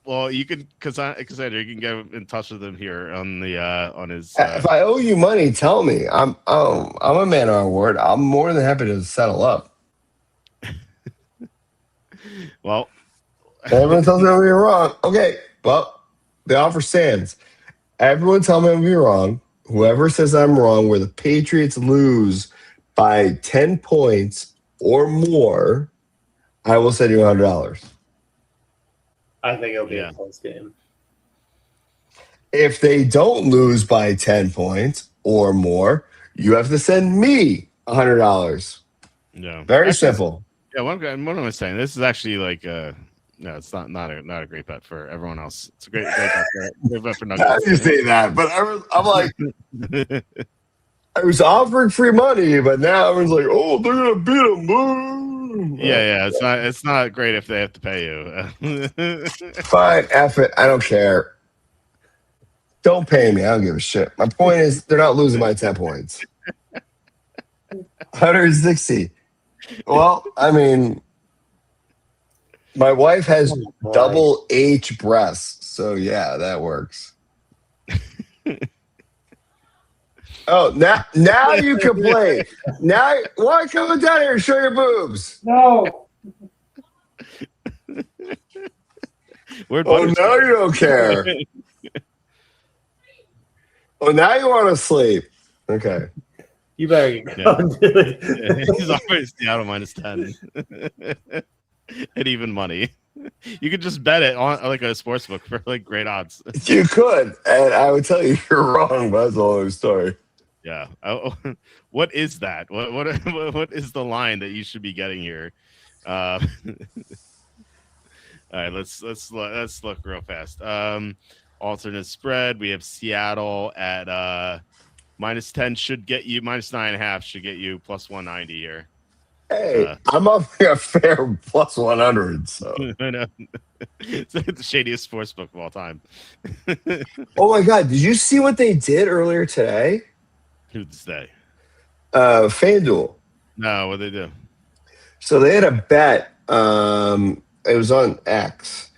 Well, you can, Cassandra, you can get in touch with him here on the on his. If I owe you money, tell me. I'm a man of my word. I'm more than happy to settle up. Well, everyone tells me I'm wrong. Okay, well, the offer stands. Everyone tell me I'm wrong. Whoever says I'm wrong, where the Patriots lose by 10 points or more, I will send you $100. I think it'll be a close game. If they don't lose by 10 points or more, you have to send me $100. Yeah, very simple. Yeah, what am I saying? This is actually like no, it's not a great bet for everyone else. It's a great bet for Nuggets. I didn't say that, but I'm like, I was offering free money, but now everyone's like, oh, they're gonna beat them. Yeah, it's not great if they have to pay you. Fine, F it. I don't care. Don't pay me. I don't give a shit. My point is, they're not losing by 10 points. 160. Well, I mean, my wife has double H breasts, So yeah, that works. Oh, now you complain. Now why come down here and show your boobs? No. Where'd Oh, Butters now go? you don't care. Oh, now you want to sleep. Okay. You better go do it. He's always Seattle -10. And even money. You could just bet it on like a sports book for like great odds. You could, and I would tell you you're wrong, but that's a whole other story. Yeah. Oh, what is that? What is the line that you should be getting here? All right, let's look real fast. Alternate spread. We have Seattle at -10 should get you -9.5 should get you +190 here. Hey, I'm offering a fair +100. So. I know. It's the shadiest sports book of all time. Oh my God! Did you see what they did earlier today? Who'd say? FanDuel. No, what they do? So they had a bet. It was on X,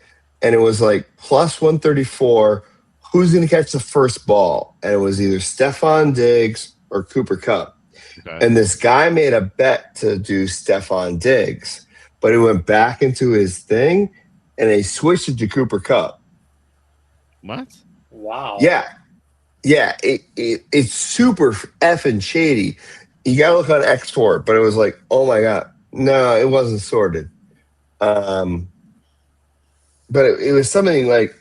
and it was like +134. Who's going to catch the first ball? And it was either Stephon Diggs or Cooper Kupp. Okay. And this guy made a bet to do Stephon Diggs, but he went back into his thing, and they switched it to Cooper Kupp. What? Wow. Yeah. It's super effing shady. You got to look on X for it, but it was like, oh my God. No, it wasn't sorted. But it was something like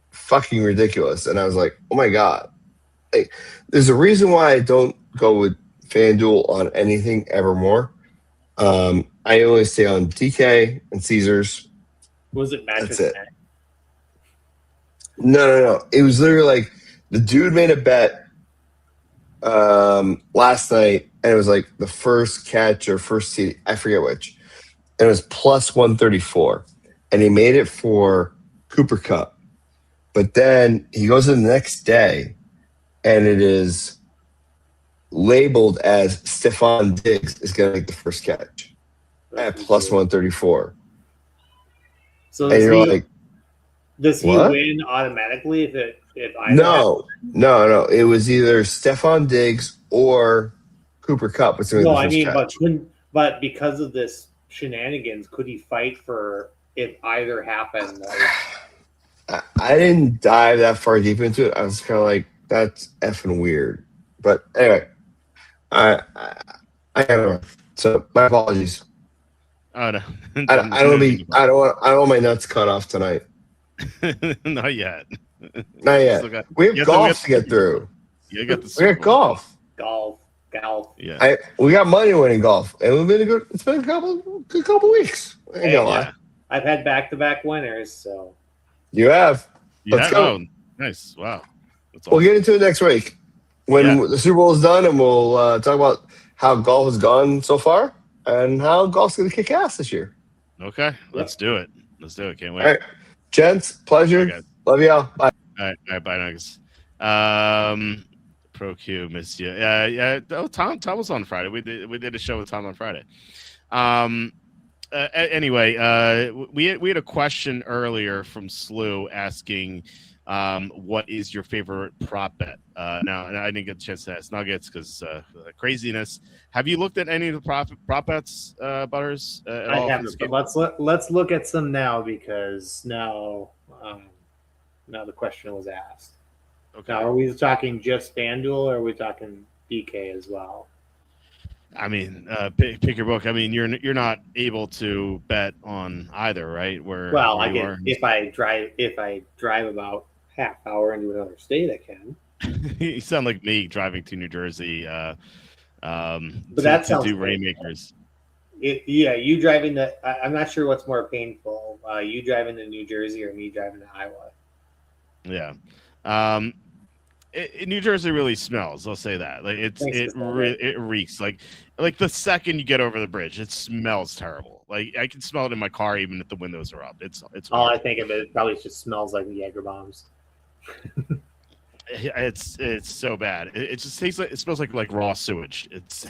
fucking ridiculous. And I was like, oh my God. Like, there's a reason why I don't go with FanDuel on anything evermore. I only stay on DK and Caesars. Was it mattress? That's it. No. It was literally like the dude made a bet last night, and it was like the first catch or first seed. I forget which. And it was +134. And he made it for Cooper Kupp. But then he goes in the next day, and it is labeled as Stephon Diggs is going to make the first catch at +134. So And you're like, does he what? win automatically if I no. It was either Stephon Diggs or Cooper Kupp. No, I mean, but because of this shenanigans, could he fight for if either happened? I didn't dive that far deep into it. I was kind of like, that's effing weird. But anyway, I don't know. So my apologies. Oh no. I don't want my nuts cut off tonight. Not yet. Not yet. We have golf to get through. You got the We got golf. Golf. Yeah. We got money winning golf, and it's been a couple weeks. I ain't gonna lie. I've had back-to-back winners, so You have. Yeah. Let's go. Oh, nice. Wow. That's We'll awesome. get into it next week when the Super Bowl is done, and we'll talk about how golf has gone so far and how golf's going to kick ass this year. Okay. Let's do it. Can't wait. All right, gents, pleasure. Okay. Love y'all. Bye. All right. Bye, Nuggets. Pro Q, miss you. Yeah. Oh, Tom was on Friday. We did a show with Tom on Friday. Anyway, we had a question earlier from Slew asking, what is your favorite prop bet? Now, I didn't get a chance to ask Nuggets because craziness. Have you looked at any of the prop bets, Butters? At I all haven't. But let's look at some now because now the question was asked. Okay. Now, are we talking just FanDuel or are we talking DK as well? I mean, pick your book. I mean, you're not able to bet on either, right? Where I you can are. if I drive about half hour into another state, I can. You sound like me driving to New Jersey. But that sounds do great. Rainmakers. You driving to. I'm not sure what's more painful. You driving to New Jersey or me driving to Iowa. Yeah. New Jersey really smells. I'll say that. Like it reeks. Like the second you get over the bridge, it smells terrible. Like I can smell it in my car even if the windows are up. It's all weird. I think of it probably just smells like Jaeger bombs. It's so bad. It just tastes like it smells like raw sewage. It's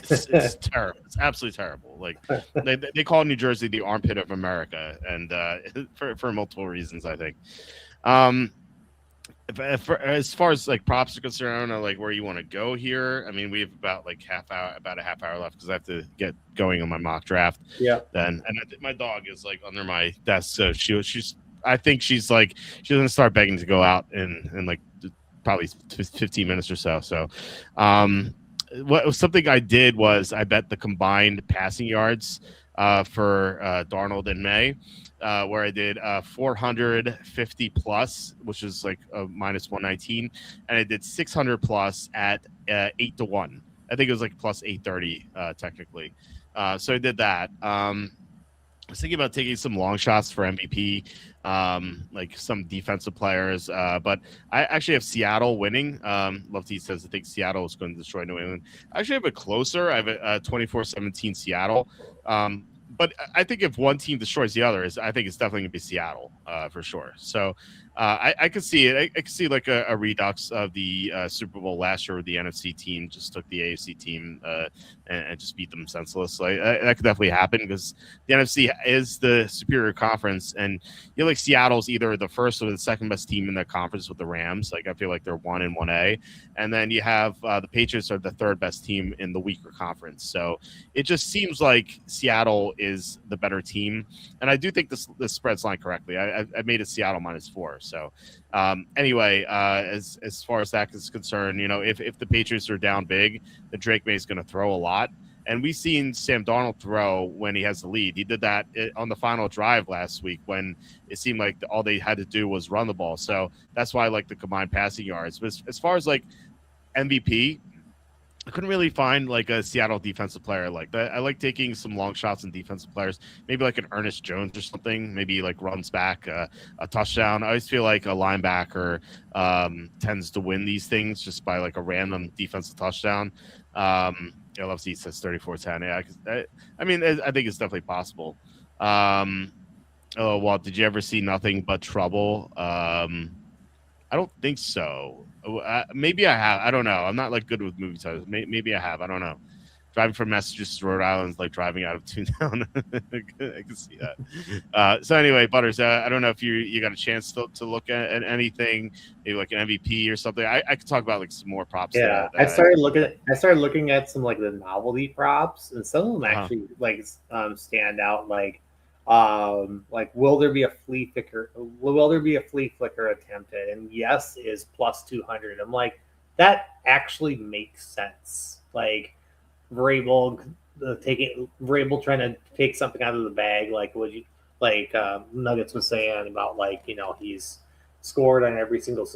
terrible. It's absolutely terrible. Like they call New Jersey the armpit of America, and for multiple reasons, I think. As far as like props are concerned, I don't know like where you want to go here. I mean, we have about a half hour left because I have to get going on my mock draft. Yeah. Then, and my dog is like under my desk, so she's. I think she's gonna start begging to go out in like probably 15 minutes or so. So, something I did was I bet the combined passing yards for Darnold in May. Where I did 450 plus, which is like a minus 119, and I did 600 plus at 8-1. I think it was like plus 830 technically. So I did that. I was thinking about taking some long shots for MVP, like some defensive players, but I actually have Seattle winning. Love T says I think Seattle is going to destroy New England. I actually have it closer. I have a 24-17 Seattle. But I think if one team destroys the other, I think it's definitely going to be Seattle for sure. So I could see it. I could see like a redux of the Super Bowl last year where the NFC team just took the AFC team and just beat them senseless. Like that could definitely happen because the NFC is the superior conference, and you know, like Seattle's either the first or the second best team in that conference with the Rams. Like I feel like they're 1 and 1A, and then you have the Patriots are the third best team in the weaker conference. So it just seems like Seattle is the better team, and I do think this spread's line correctly. I made it Seattle -4. So anyway, as far as that is concerned, you know, if the Patriots are down big, then Drake May is going to throw a lot. And we've seen Sam Darnold throw when he has the lead. He did that on the final drive last week when it seemed like all they had to do was run the ball. So that's why I like the combined passing yards. But as far as like MVP, I couldn't really find like a Seattle defensive player like that. I like taking some long shots and defensive players, maybe like an Ernest Jones or something, maybe like runs back a touchdown. I always feel like a linebacker tends to win these things just by like a random defensive touchdown. LFC says 34-10. Yeah, I mean, I think it's definitely possible. Walt, did you ever see Nothing But Trouble? I don't think so. Maybe I have. I don't know. I'm not like good with movie titles. Maybe I have. I don't know. Driving from Massachusetts to Rhode Island is like driving out of Toontown. I can see that. So anyway, Butters, I don't know if you got a chance to look at anything, maybe like an MVP or something. I could talk about like some more props. Yeah, I started looking at some like the novelty props, and some of them actually like stand out. Like will there be a flea flicker? Will there be a flea flicker attempted? And yes is plus 200. I'm like, that actually makes sense. Like Vrabel trying to take something out of the bag, Nuggets was saying about like, you know, he's scored on every single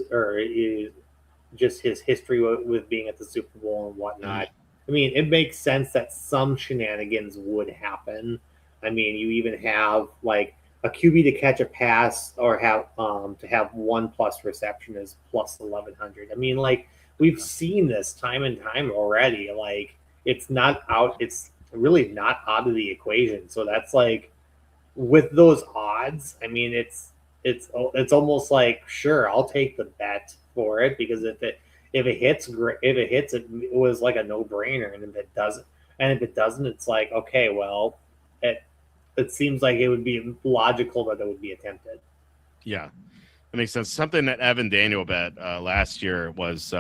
just his history with being at the Super Bowl and whatnot. I mean, it makes sense that some shenanigans would happen. I mean, you even have like a QB to catch a pass or have to have 1+ reception is plus 1100. I mean, like we've seen this time and time already. Like it's really not out of the equation. So that's like with those odds. I mean, it's almost like sure, I'll take the bet for it because if it hits, it was like a no-brainer, and if it doesn't, it's like okay, well, it seems like it would be logical that it would be attempted. Yeah, that makes sense. Something that Evan Daniel bet last year was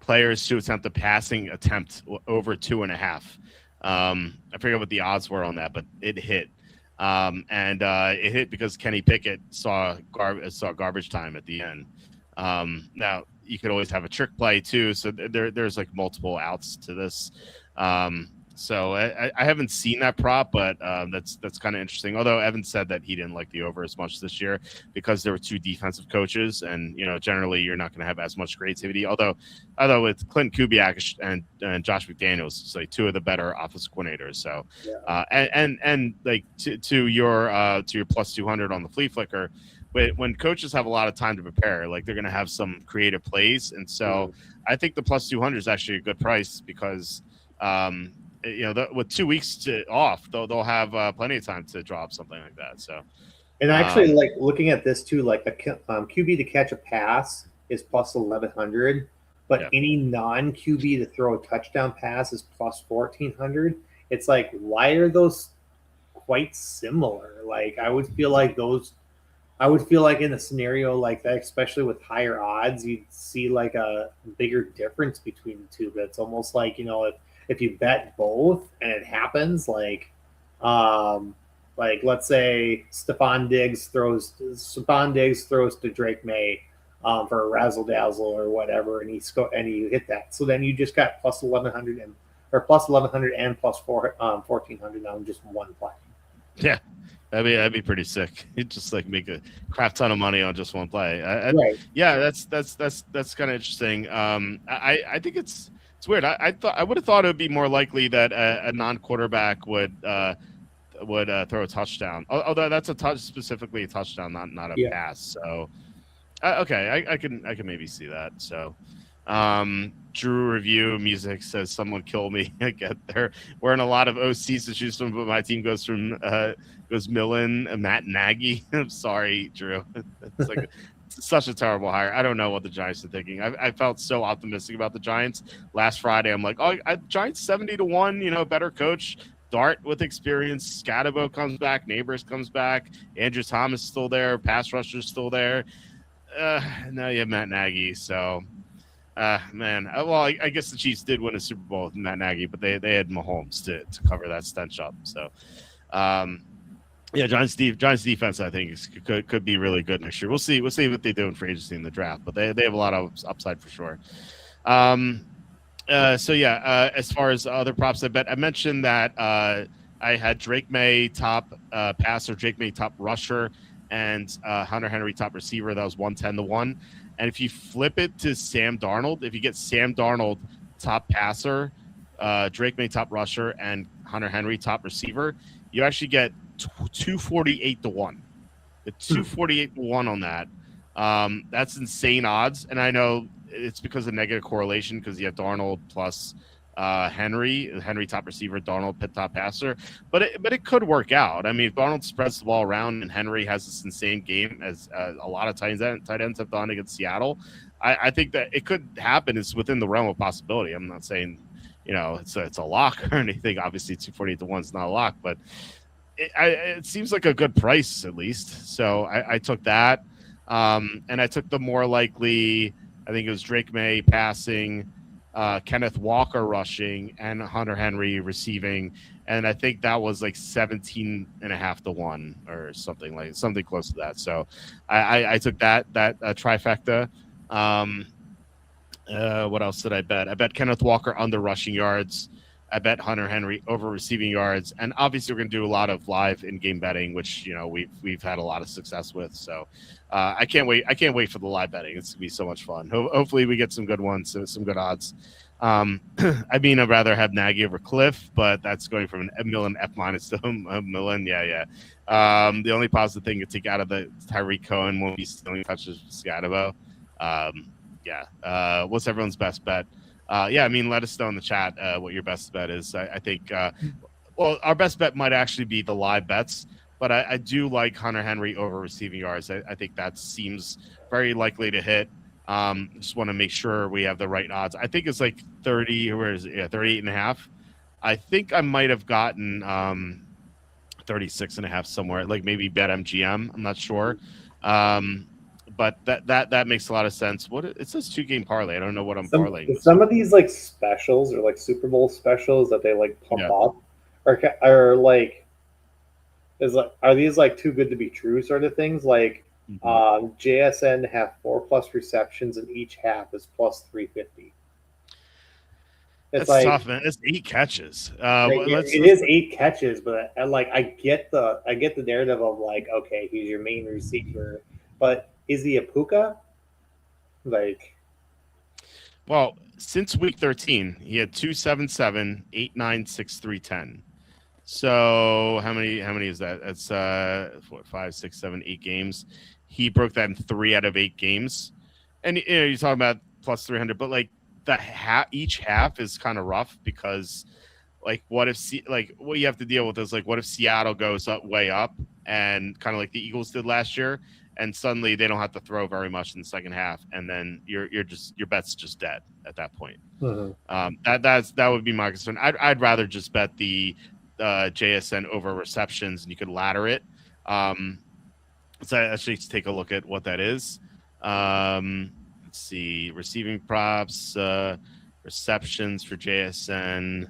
players to attempt a passing attempt over 2.5. I forget what the odds were on that, but it hit. And it hit because Kenny Pickett saw garbage time at the end. Now you could always have a trick play too. So there's like multiple outs to this. So I haven't seen that prop, but that's kind of interesting. Although Evan said that he didn't like the over as much this year because there were 2 defensive coaches, and you know generally you're not going to have as much creativity. Although with Clint Kubiak and Josh McDaniels, it's like 2 of the better offensive coordinators. So yeah. And like to your plus 200 on the flea flicker. When coaches have a lot of time to prepare, like they're going to have some creative plays, and so I think the plus 200 is actually a good price because. You know, with 2 weeks off, they'll have plenty of time to draw up something like that. So, and actually, like looking at this too, like a QB to catch a pass is plus 1100, but any non-QB to throw a touchdown pass is plus 1400. It's like, why are those quite similar? Like, I would feel like those I would feel like in a scenario like that, especially with higher odds, you'd see like a bigger difference between the two. But it's almost like, if you bet both and it happens, like let's say Stephon Diggs throws to Drake May for a razzle dazzle or whatever, and you hit that. So then you just got plus 1100 or plus 1100 and plus 1400 on just one play. Yeah. That'd be pretty sick. You'd just like make a crap ton of money on just one play. Right. Yeah, that's kind of interesting. I think it's weird. I would have thought it would be more likely that a non-quarterback would throw a touchdown. Although that's specifically a touchdown, not a pass. So okay, I can maybe see that. So Drew Review Music says someone kill me. I get there. We're in a lot of OCs to choose from, but my team goes Millen, Matt Nagy. I'm sorry, Drew. It's like it's such a terrible hire. I don't know what the Giants are thinking. I felt so optimistic about the Giants last Friday. I'm like, Giants 70-1. Better coach. Dart with experience. Scatabo comes back. Neighbors comes back. Andrew Thomas still there. Pass rusher's still there. Now you have Matt Nagy. So. Man, well, I guess the Chiefs did win a Super Bowl with Matt Nagy, but they had Mahomes to cover that stench up. So, yeah, Giants defense I think could be really good next year. We'll see what they do in free agency in the draft, but they have a lot of upside for sure. So yeah, as far as other props, I mentioned that I had Drake May top passer, Drake May top rusher, and Hunter Henry top receiver. That was 110-1. And if you flip it to Sam Darnold, if you get Sam Darnold top passer, Drake May top rusher, and Hunter Henry top receiver, you actually get 248-1. The 248-1 on that. That's insane odds. And I know it's because of negative correlation because you have Darnold plus Henry top receiver, Darnold top passer, but it could work out. I mean, if Darnold spreads the ball around and Henry has this insane game as a lot of tight ends have done against Seattle, I think that it could happen. It's within the realm of possibility. I'm not saying it's a lock or anything. Obviously, 248-1 is not a lock, but it seems like a good price at least. So I took that, and I took the more likely. I think it was Drake May passing. Kenneth Walker rushing and Hunter Henry receiving, and I think that was like 17.5-1 or something close to that. So I took that trifecta. What else did I bet? I bet Kenneth Walker under rushing yards. I bet Hunter Henry over receiving yards, and obviously we're going to do a lot of live in-game betting, which we've had a lot of success with. So I can't wait. I can't wait for the live betting. It's gonna be so much fun. Hopefully we get some good ones, some good odds. I mean, I'd rather have Nagy over Cliff, but that's going from a Millen F- to a Millen. Yeah. The only positive thing to take out of the Tyreek Cohen won't be stealing touches with Scatabo. What's everyone's best bet? I mean, let us know in the chat what your best bet is. I think, our best bet might actually be the live bets, but I do like Hunter Henry over receiving yards. I think that seems very likely to hit. Just want to make sure we have the right odds. I think it's like 30, where is it? Yeah, 38.5. I think I might have gotten 36.5 somewhere, like maybe BetMGM. I'm not sure. But that makes a lot of sense. It says 2-game parlay. I don't know what I'm parlaying. Some of these like specials or like Super Bowl specials that they like pump up are like are these like too good to be true sort of things? Like JSN have 4+ receptions and each half is plus 350. That's like, tough, man. It's 8 catches. It is 8 catches, but I get the narrative of like, okay, he's your main receiver, but is he a Puka? Well, since week 13, he had 277, 8, 9, 6, 3, 10. So how many is that? That's 5, 6, 7, 8 games. He broke that in 3 out of 8 games. And you're talking about plus 300, but like each half is kind of rough because like what you have to deal with is like what if Seattle goes way up and kind of like the Eagles did last year, and suddenly they don't have to throw very much in the second half, and then your bet's just dead at that point. That would be my concern. I'd rather just bet the JSN over receptions, and you could ladder it. let's actually take a look at what that is. Let's see, receiving props, receptions for JSN.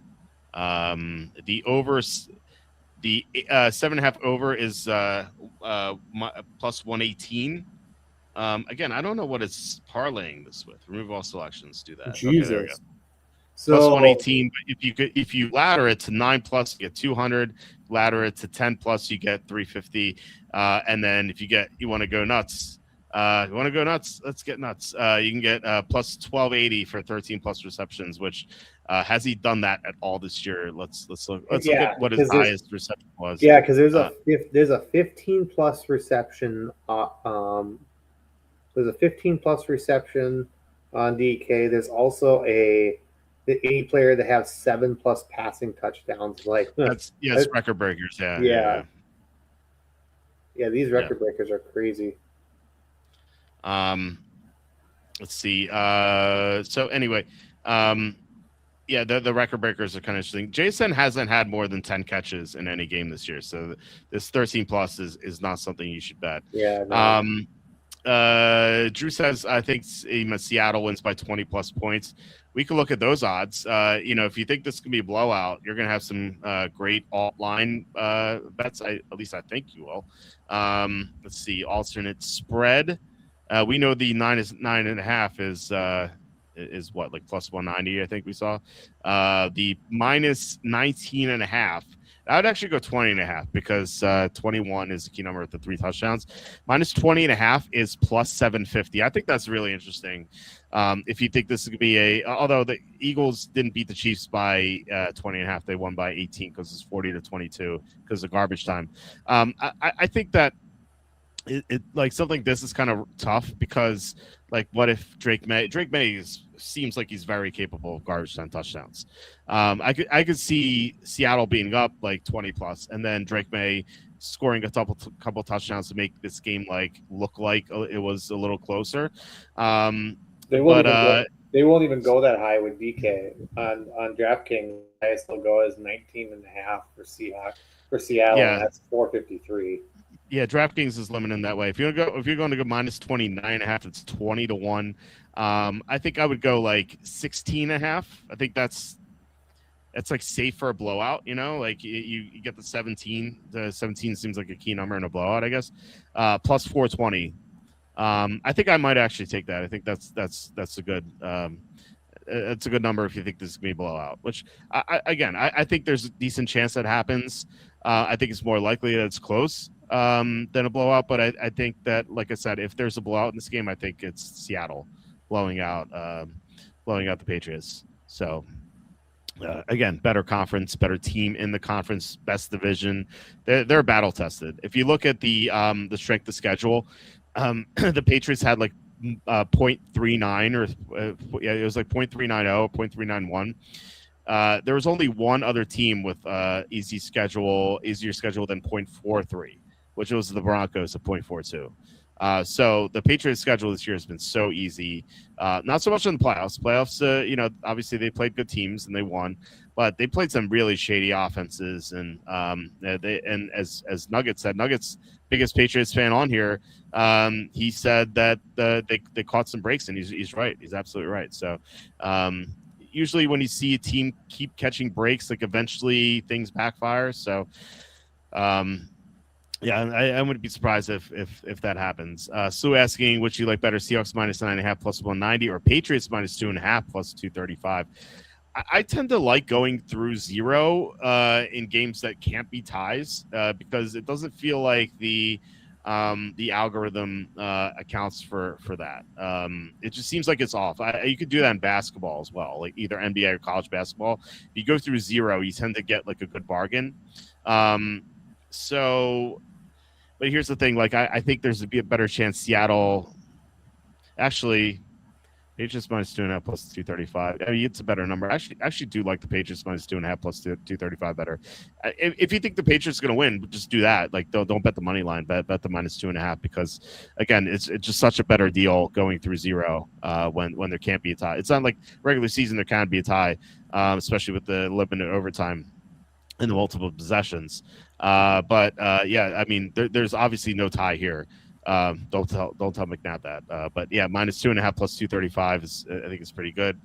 The overs, the 7.5 over is plus 118. Again, I don't know what it's parlaying this with. Remove all selections. Do that. Okay, there we go. Jesus. Plus So 118. But if you ladder it to 9+, you get 200. Ladder it to 10+, you get 350. And then if you want to go nuts, let's get nuts. You can get plus 1280 for 13+ receptions. Which has he done that at all this year? Let's look. Let's look at what his highest reception was. Yeah, because there's a 15+ reception. There's a 15+ reception on DK. There's also the 80 player that has 7+ passing touchdowns. Like that's record breakers. Yeah. These record breakers are crazy. Let's see. So anyway, the record breakers are kind of interesting. Jason hasn't had more than 10 catches in any game this year, so this 13+ is not something you should bet. Yeah. No. Drew says, I think Seattle wins by 20+ points. We can look at those odds. If you think this can be a blowout, you're going to have some great alt line bets. At least I think you will. Let's see, alternate spread. We know the 9.5 is what, like plus 190. I think we saw the minus 19.5. I would actually go 20.5 because 21 is the key number with the 3 touchdowns. Minus 20.5 is plus 750. I think that's really interesting. If you think this could be although the Eagles didn't beat the Chiefs by 20.5, they won by 18 because it's 40-22 because of garbage time. I think that it like something this is kind of tough because like what if Drake May seems like he's very capable of garbage time touchdowns. I could see Seattle being up like 20+, and then Drake May scoring a couple touchdowns to make this game look like it was a little closer. They won't even go that high with DK on DraftKings. I still go as 19.5 for Seattle. Yeah. And that's 453. Yeah, DraftKings is limited in that way. If you're going to go minus 29.5, it's 20-1. I think I would go like 16.5. I think that's like safe for a blowout. Like you get the 17. The 17 seems like a key number in a blowout, I guess. Plus 420. I think I might actually take that. I think that's a good. It's a good number if you think this is going to be a blowout. Which I think there's a decent chance that happens. I think it's more likely that it's close than a blowout. But I think that, like I said, if there's a blowout in this game, I think it's Seattle blowing out the Patriots. So again, better conference, better team in the conference, best division. They're battle tested. If you look at the strength of schedule, the Patriots had like 0.39 or it was like 0.390, 0.391. There was only one other team with easier schedule than 0.43, which was the Broncos at 0.42. So the Patriots' schedule this year has been so easy. Not so much in the playoffs. Obviously they played good teams and they won, but they played some really shady offenses. And as Nuggets said, Nuggets biggest Patriots fan on here, he said that they caught some breaks, and he's right. He's absolutely right. So usually when you see a team keep catching breaks, like eventually things backfire. So yeah, I wouldn't be surprised if that happens. Sue asking, would you like better Seahawks minus 9.5 plus 190 or Patriots minus 2.5 plus 235? I tend to like going through 0 in games that can't be ties because it doesn't feel like the algorithm accounts for that. It just seems like it's off. You could do that in basketball as well, like either NBA or college basketball. If you go through 0, you tend to get like a good bargain. But here's the thing, like I think there's a better chance Seattle actually Patriots minus 2.5 plus 235. I mean, it's a better number. I actually do like the Patriots minus 2.5 plus 235 better. If you think the Patriots are going to win, just do that. Like don't bet the money line, bet the minus 2.5 because again, it's just such a better deal going through 0 when there can't be a tie. It's not like regular season there can be a tie, especially with the limited overtime and the multiple possessions. Yeah, I mean, there's obviously no tie here. Don't tell McNabb that. But yeah, -2.5 plus 235 is I think is pretty good.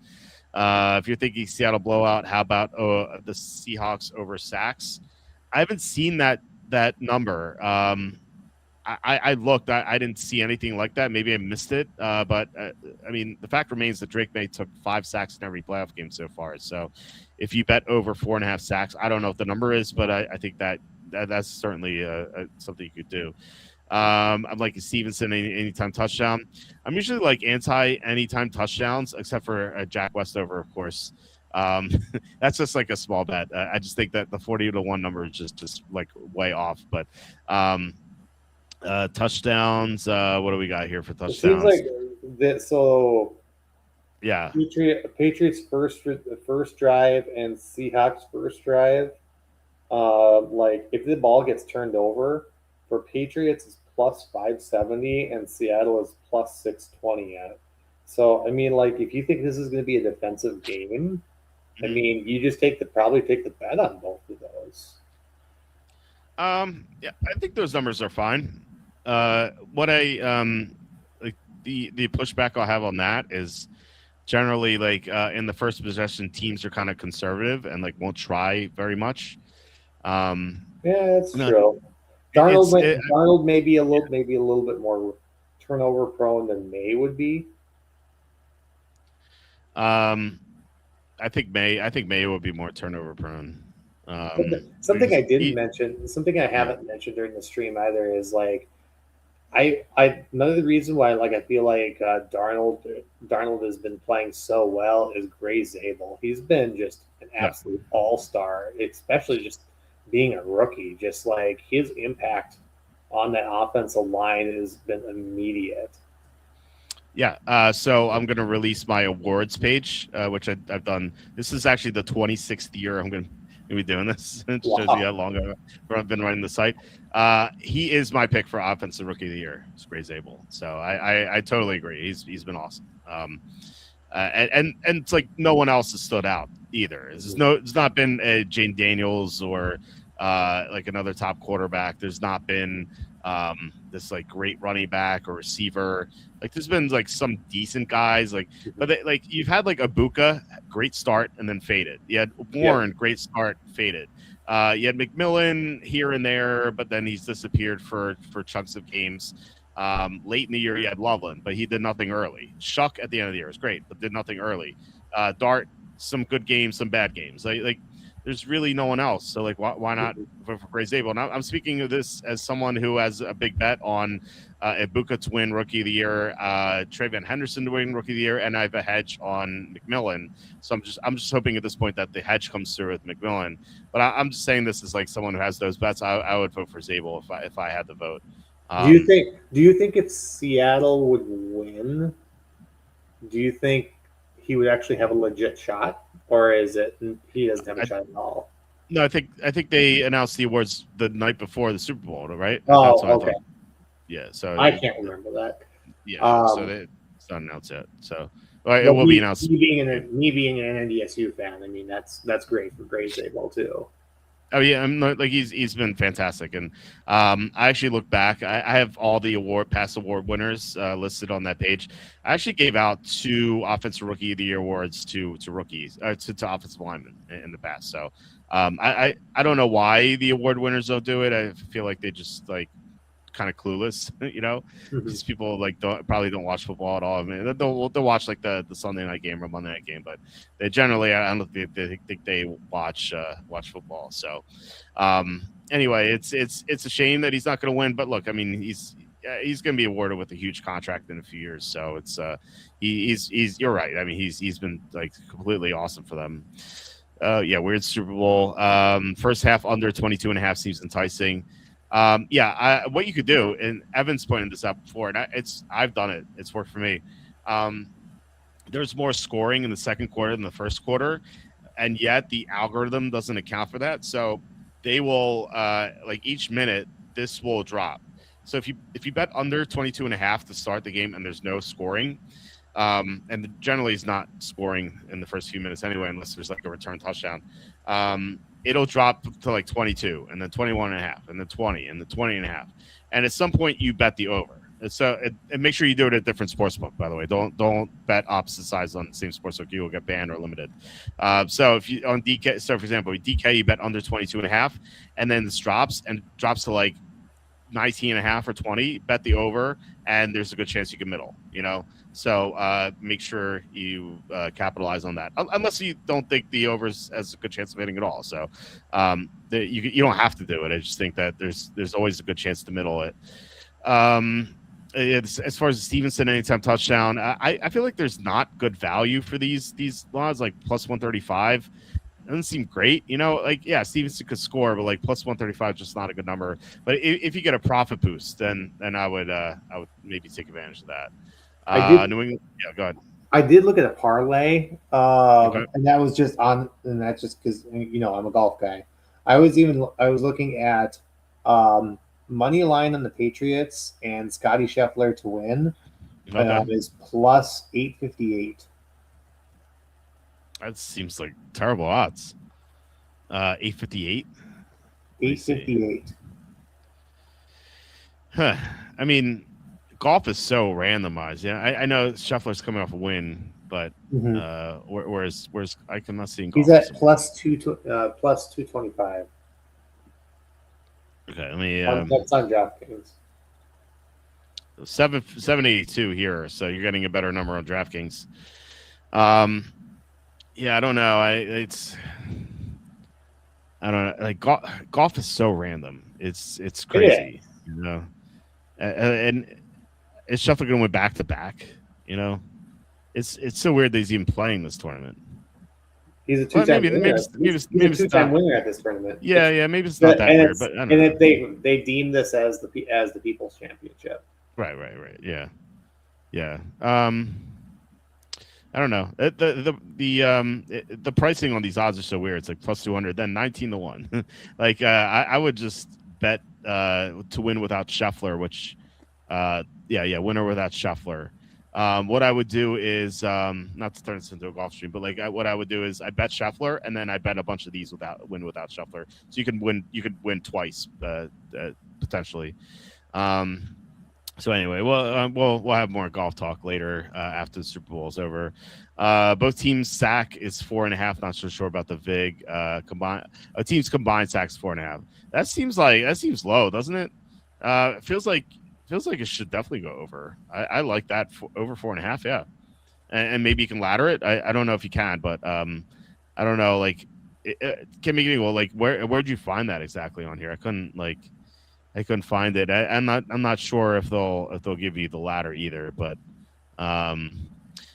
If you're thinking Seattle blowout, how about the Seahawks over sacks? I haven't seen that number. I looked. I didn't see anything like that. Maybe I missed it. But I mean, the fact remains that Drake May took 5 sacks in every playoff game so far. So if you bet over 4.5 sacks, I don't know what the number is, but I think that's certainly something you could do. I'm like Stevenson anytime touchdown. I'm usually like anti anytime touchdowns, except for Jack Westover, of course. That's just like a small bet. I just think that the 40-1 number is just like way off. But touchdowns. What do we got here for touchdowns? It seems like that. So yeah, Patriots first drive and Seahawks first drive. Like if the ball gets turned over, for Patriots it's plus 570 and Seattle is plus 620 at. So I mean, like if you think this is going to be a defensive game, I mean, you just probably take the bet on both of those. Yeah, I think those numbers are fine. What I like the pushback I'll have on that is generally like in the first possession, teams are kind of conservative and like won't try very much. Yeah, that's true. Darnold may be a little bit more turnover prone than May would be. I think May would be more turnover prone. Something I didn't mention, something I haven't mentioned during the stream either is like another reason why like I feel like Darnold has been playing so well is Gray Zabel. He's been just an absolute all-star, especially just being a rookie. Just like his impact on that offensive line has been immediate. Yeah, so I'm going to release my awards page, which I've done. This is actually the 26th year I'm going to be doing this. It shows you how long I've been running the site. He is my pick for Offensive Rookie of the Year. It's Gray Zabel. So I totally agree. He's been awesome. And it's like no one else has stood out either. It's not been a Jane Daniels or like another top quarterback. There's not been this like great running back or receiver. Like there's been like some decent guys, like, but like you've had like Ibuka, great start and then faded. You had Warren, great start, faded. You had McMillan here and there, but then he's disappeared for chunks of games. Late in the year, you had Loveland, but he did nothing early. Shuck at the end of the year was great, but did nothing early. Dart, some good games, some bad games. Like there's really no one else. So like, why not for Gray Zabel? And I'm speaking of this as someone who has a big bet on Ibuka to win Rookie of the Year, Trayvon Henderson to win Rookie of the Year, and I have a hedge on McMillan. So I'm just hoping at this point that the hedge comes through with McMillan. But I'm just saying this is like someone who has those bets. I would vote for Zabel if I had the vote. Do you think if Seattle would win, do you think he would actually have a legit shot? Or is it he doesn't have a shot at all? No, I think they announced the awards the night before the Super Bowl, right? Oh, okay. Yeah, so I can't remember that. Yeah, so it's not announced yet. So it will be announced. Me being an NDSU fan, I mean that's great for Gray Zabel too. Oh yeah, I'm not, like he's been fantastic, and I actually look back. I have all the past award winners listed on that page. I actually gave out 2 Offensive Rookie of the Year awards to rookies, to offensive linemen in the past. So I don't know why the award winners don't do it. I feel like they just like kind of clueless, you know, because people like probably don't watch football at all. I mean, they'll watch like the Sunday night game or Monday night game, but they generally I don't think they watch football. So anyway, it's a shame that he's not going to win. But look, I mean, he's going to be awarded with a huge contract in a few years. So it's he's you're right. I mean, he's been like completely awesome for them. Yeah, weird Super Bowl. First half under 22.5 seems enticing. What you could do, and Evan's pointed this out before, and I've done it. It's worked for me. There's more scoring in the second quarter than the first quarter, and yet the algorithm doesn't account for that. So they will like each minute this will drop. So if you bet under 22.5 to start the game and there's no scoring, and generally is not scoring in the first few minutes anyway, unless there's like a return touchdown. it'll drop to like 22 and then 21 and a half and then 20 and then 20 and a half. And at some point you bet the over. So and make sure you do it at a different sportsbook, by the way. Don't bet opposite sides on the same sportsbook. You will get banned or limited. So if you on DK, so for example, with DK, you bet under 22 and a half, and then this drops to like 19 and a half or 20, bet the over, and there's a good chance you can middle, So make sure you capitalize on that, unless you don't think the over has a good chance of hitting at all. So you don't have to do it. I just think that there's always a good chance to middle it. As far as Stevenson anytime touchdown, I feel like there's not good value for these laws, like plus 135. Doesn't seem great, Stevenson could score, but like plus 135 is just not a good number. But if you get a profit boost, then I would maybe take advantage of that. New England, yeah, go ahead. I did look at a parlay, Okay. and that was just on, and that's just because I'm a golf guy. I was looking at money line on the Patriots and Scotty Scheffler to win. Is plus 858. That seems like terrible odds. 858. 858. Huh. I mean, golf is so randomized. Yeah, I know Scheffler's coming off a win, but whereas I'm not seeing golf. He's at plus 225. Okay, let me. That's on DraftKings. 782 here, so you're getting a better number on DraftKings. Yeah, I don't know. I don't know. Like golf is so random. It's crazy, And is Scheffler going to win back to back? It's so weird that he's even playing this tournament. He's a two-time winner. Maybe he's a two-time winner at this tournament. Yeah. Maybe it's not that weird, but I don't know. They deem this as the People's Championship. Right. Yeah. I don't know. The pricing on these odds are so weird. It's like plus 200, then 19 to 1. Like I would just bet to win without Scheffler, which winner without Scheffler. What I would do is not to turn this into a golf stream, but what I would do is I bet Scheffler and then I bet a bunch of these without Scheffler, so you can win twice potentially. So anyway, we'll have more golf talk later after the Super Bowl is over. Both teams sack is 4.5. Not so sure about the VIG. Teams combined sacks 4.5. That seems low, doesn't it? It feels like it should definitely go over. I like that over 4.5. Yeah, and maybe you can ladder it. I don't know if you can, but I don't know. Like, it can make it equal. Like, where'd you find that exactly on here? I couldn't find it. I'm not sure if they'll give you the ladder either. But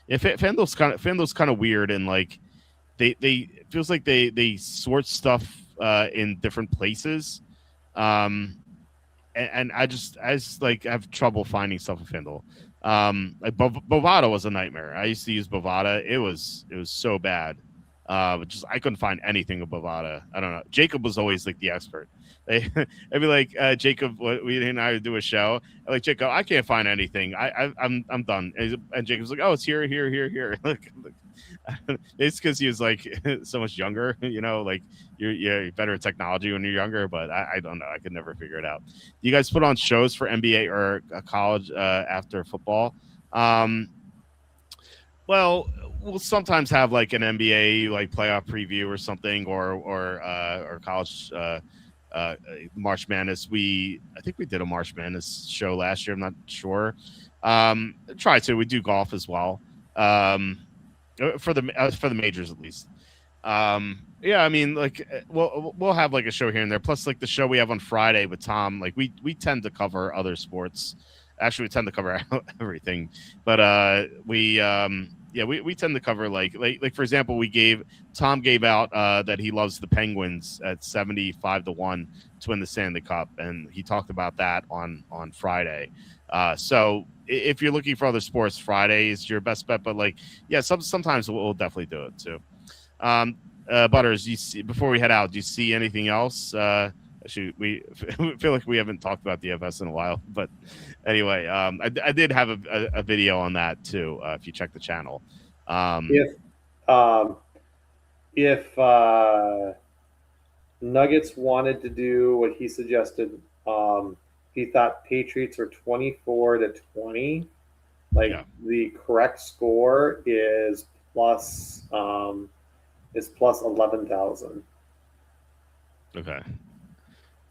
if FanDuel's kind of weird, and like they it feels like they sort stuff in different places. And I just like have trouble finding stuff in FanDuel. Like Bovada was a nightmare. I used to use Bovada. It was so bad. But just I couldn't find anything of Bovada. I don't know. Jacob was always like the expert. I'd be like, Jacob, we and I would do a show. I'm like, Jacob, I can't find anything. I'm done. And Jacob's like, oh, it's here. Look. It's because he was like so much younger, like you're better at technology when you're younger, but I don't know. I could never figure it out. You guys put on shows for NBA or college after football? Well, we'll sometimes have like an NBA like playoff preview or something, or college March Madness. I think we did a March Madness show last year. I'm not sure. We do golf as well. For the majors at least. I mean, like we'll have like a show here and there. Plus, like the show we have on Friday with Tom, like we tend to cover other sports. Actually, we tend to cover everything, but we tend to cover like for example, Tom gave out that he loves the Penguins at 75 to 1 to win the Stanley Cup, and he talked about that on Friday. So if you're looking for other sports, Friday is your best bet. But sometimes we'll definitely do it too. Butters, before we head out, do you see anything else? Actually, we feel like we haven't talked about DFS in a while, but anyway, I did have a video on that too. If you check the channel, Nuggets wanted to do what he suggested. He thought Patriots are 24-20. Like Yeah. the correct score is plus 11,000. Okay.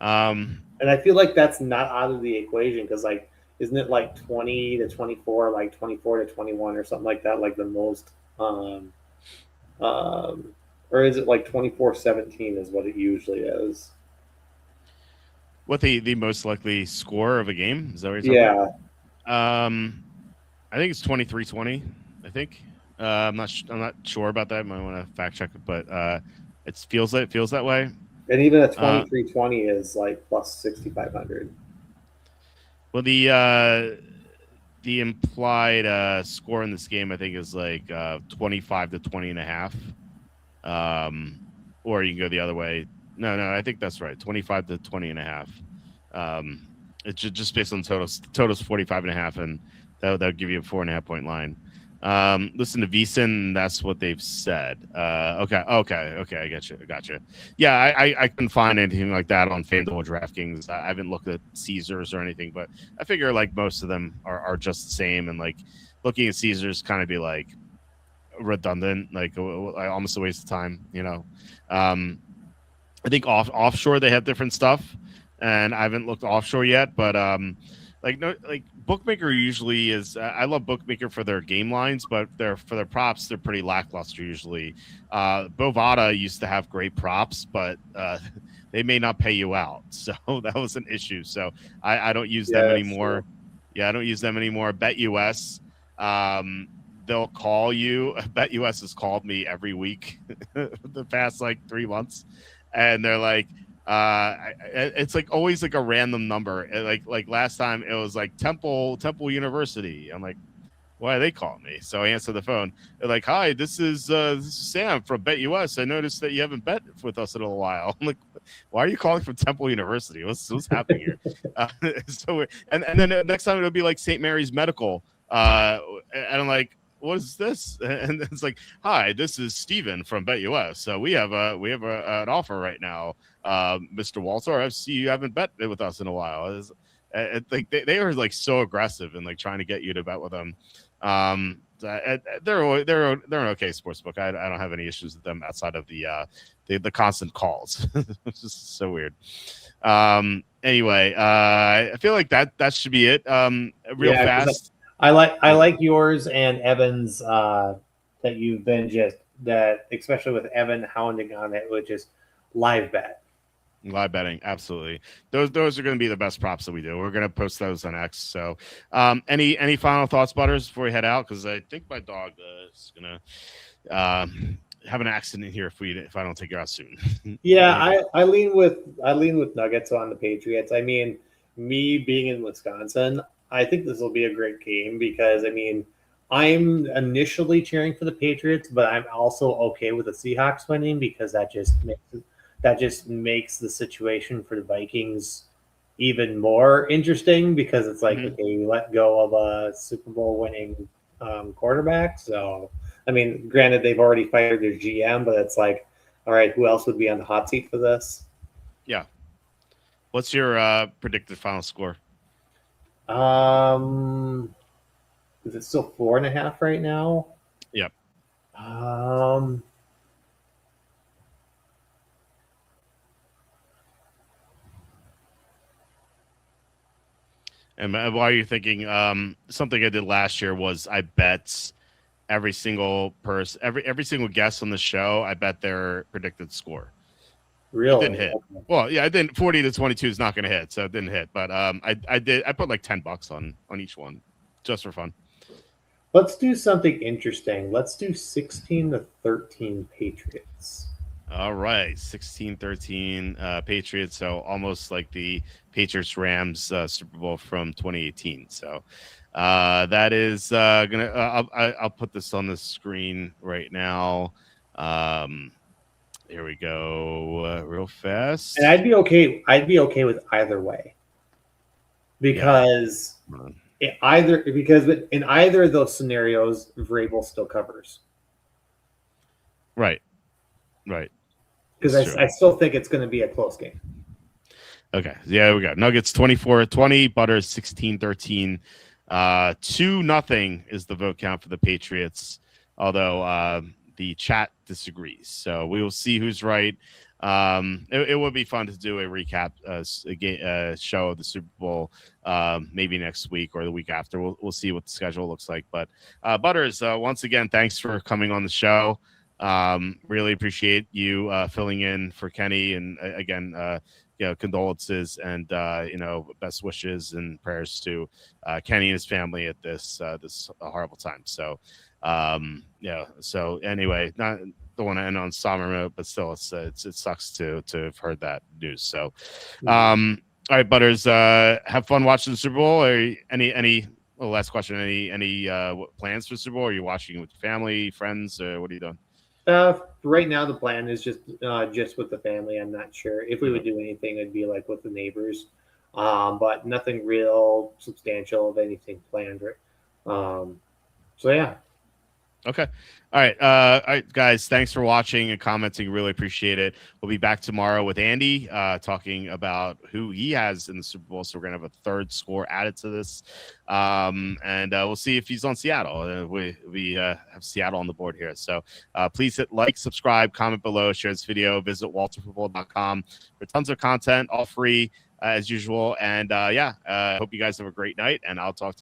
And I feel like that's not out of the equation because like isn't it like 20-24, like 24-21 or something like that, like the most or is it like 24-17 is what it usually is? What the most likely score of a game? Is that what you're talking Yeah. about? I think it's 23-20. I think. I'm not sure about that. I might want to fact check it, but it feels that way. And even a 23-20 is like plus 6,500. Well, the implied score in this game, I think, is like 25-20.5. Or you can go the other way. No, I think that's right. 25-20.5. It's just based on totals. Totals 45.5, and that'll give you a 4.5 point line. Listen to VSiN, that's what they've said. Okay, I gotcha. Yeah, I couldn't find anything like that on FanDuel or DraftKings. I haven't looked at Caesars or anything, but I figure like most of them are just the same, and like looking at Caesars kind of be like redundant, like almost a waste of time, you know. I think offshore they have different stuff, and I haven't looked offshore yet, but like Bookmaker usually is. I love Bookmaker for their game lines, but for their props, they're pretty lackluster usually. Bovada used to have great props, but they may not pay you out, so that was an issue. So I don't use them anymore. True. Yeah, I don't use them anymore. BetUS, they'll call you. BetUS has called me every week the past like 3 months, and they're like, it's like always like a random number. Like last time it was like Temple University. I'm like, why are they calling me? So I answer the phone. They're like, hi, this is Sam from BetUS. I noticed that you haven't bet with us in a while. I'm like, why are you calling from Temple University? What's happening here? So and then next time it'll be like St. Mary's Medical. And I'm like, what is this? And it's like, hi, this is Steven from BetUS. So we have an offer right now, Mr. Walter. I see you haven't bet with us in a while. Like they are like so aggressive and like trying to get you to bet with them. They're an okay sports book. I don't have any issues with them outside of the constant calls. It's just so weird. Anyway, I feel like that should be it. Real fast. I like yours and Evan's that you've been especially with Evan hounding on it, which is live bet. Live betting, absolutely. Those are going to be the best props that we do. We're going to post those on X. So, any final thoughts, Butters, before we head out? Because I think my dog is going to have an accident here if I don't take her out soon. Yeah, I lean with Nuggets on the Patriots. I mean, me being in Wisconsin, I think this will be a great game because I mean, I'm initially cheering for the Patriots, but I'm also okay with the Seahawks winning because that just makes the situation for the Vikings even more interesting because it's like, okay, you let go of a Super Bowl winning quarterback. So, I mean, granted, they've already fired their GM, but it's like, all right, who else would be on the hot seat for this? Yeah. What's your predicted final score? Is it still 4.5 right now? Yep. And while you're thinking, something I did last year was I bet every single person, every single guest on the show, I bet their predicted score. Really? It didn't hit. Okay. Well, yeah, I didn't. 40-22 is not going to hit, so it didn't hit. But I put like $10 on each one, just for fun. Let's do something interesting. Let's do 16-13 Patriots. All right, 16-13 Patriots. So almost like the Patriots Rams Super Bowl from 2018. So that is gonna. I'll put this on the screen right now. Here we go, real fast. And I'd be okay with either way, because in either of those scenarios, Vrabel still covers. Right. because I still think it's going to be a close game. Okay. Yeah, we got Nuggets 24-20, Butters 16-13. 2-0 is the vote count for the Patriots, although the chat disagrees. So we will see who's right. It would be fun to do a recap show of the Super Bowl maybe next week or the week after. We'll see what the schedule looks like. But Butters, once again, thanks for coming on the show. Really appreciate you filling in for Kenny, and again, condolences and best wishes and prayers to Kenny and his family at this horrible time. So So anyway, don't want to end on somber note, but still, it sucks to have heard that news. So, all right, Butters, have fun watching the Super Bowl. Or last question, any plans for the Super Bowl? Are you watching with your family, friends, or what are you doing? Right now, the plan is just with the family. I'm not sure if we would do anything. It'd be like with the neighbors, but nothing real substantial of anything planned. So yeah. Okay. All right, guys. Thanks for watching and commenting. Really appreciate it. We'll be back tomorrow with Andy talking about who he has in the Super Bowl. So we're gonna have a third score added to this, and we'll see if he's on Seattle. We have Seattle on the board here. So please hit like, subscribe, comment below, share this video. Visit walterfootball.com for tons of content, all free as usual. And hope you guys have a great night. And I'll talk to you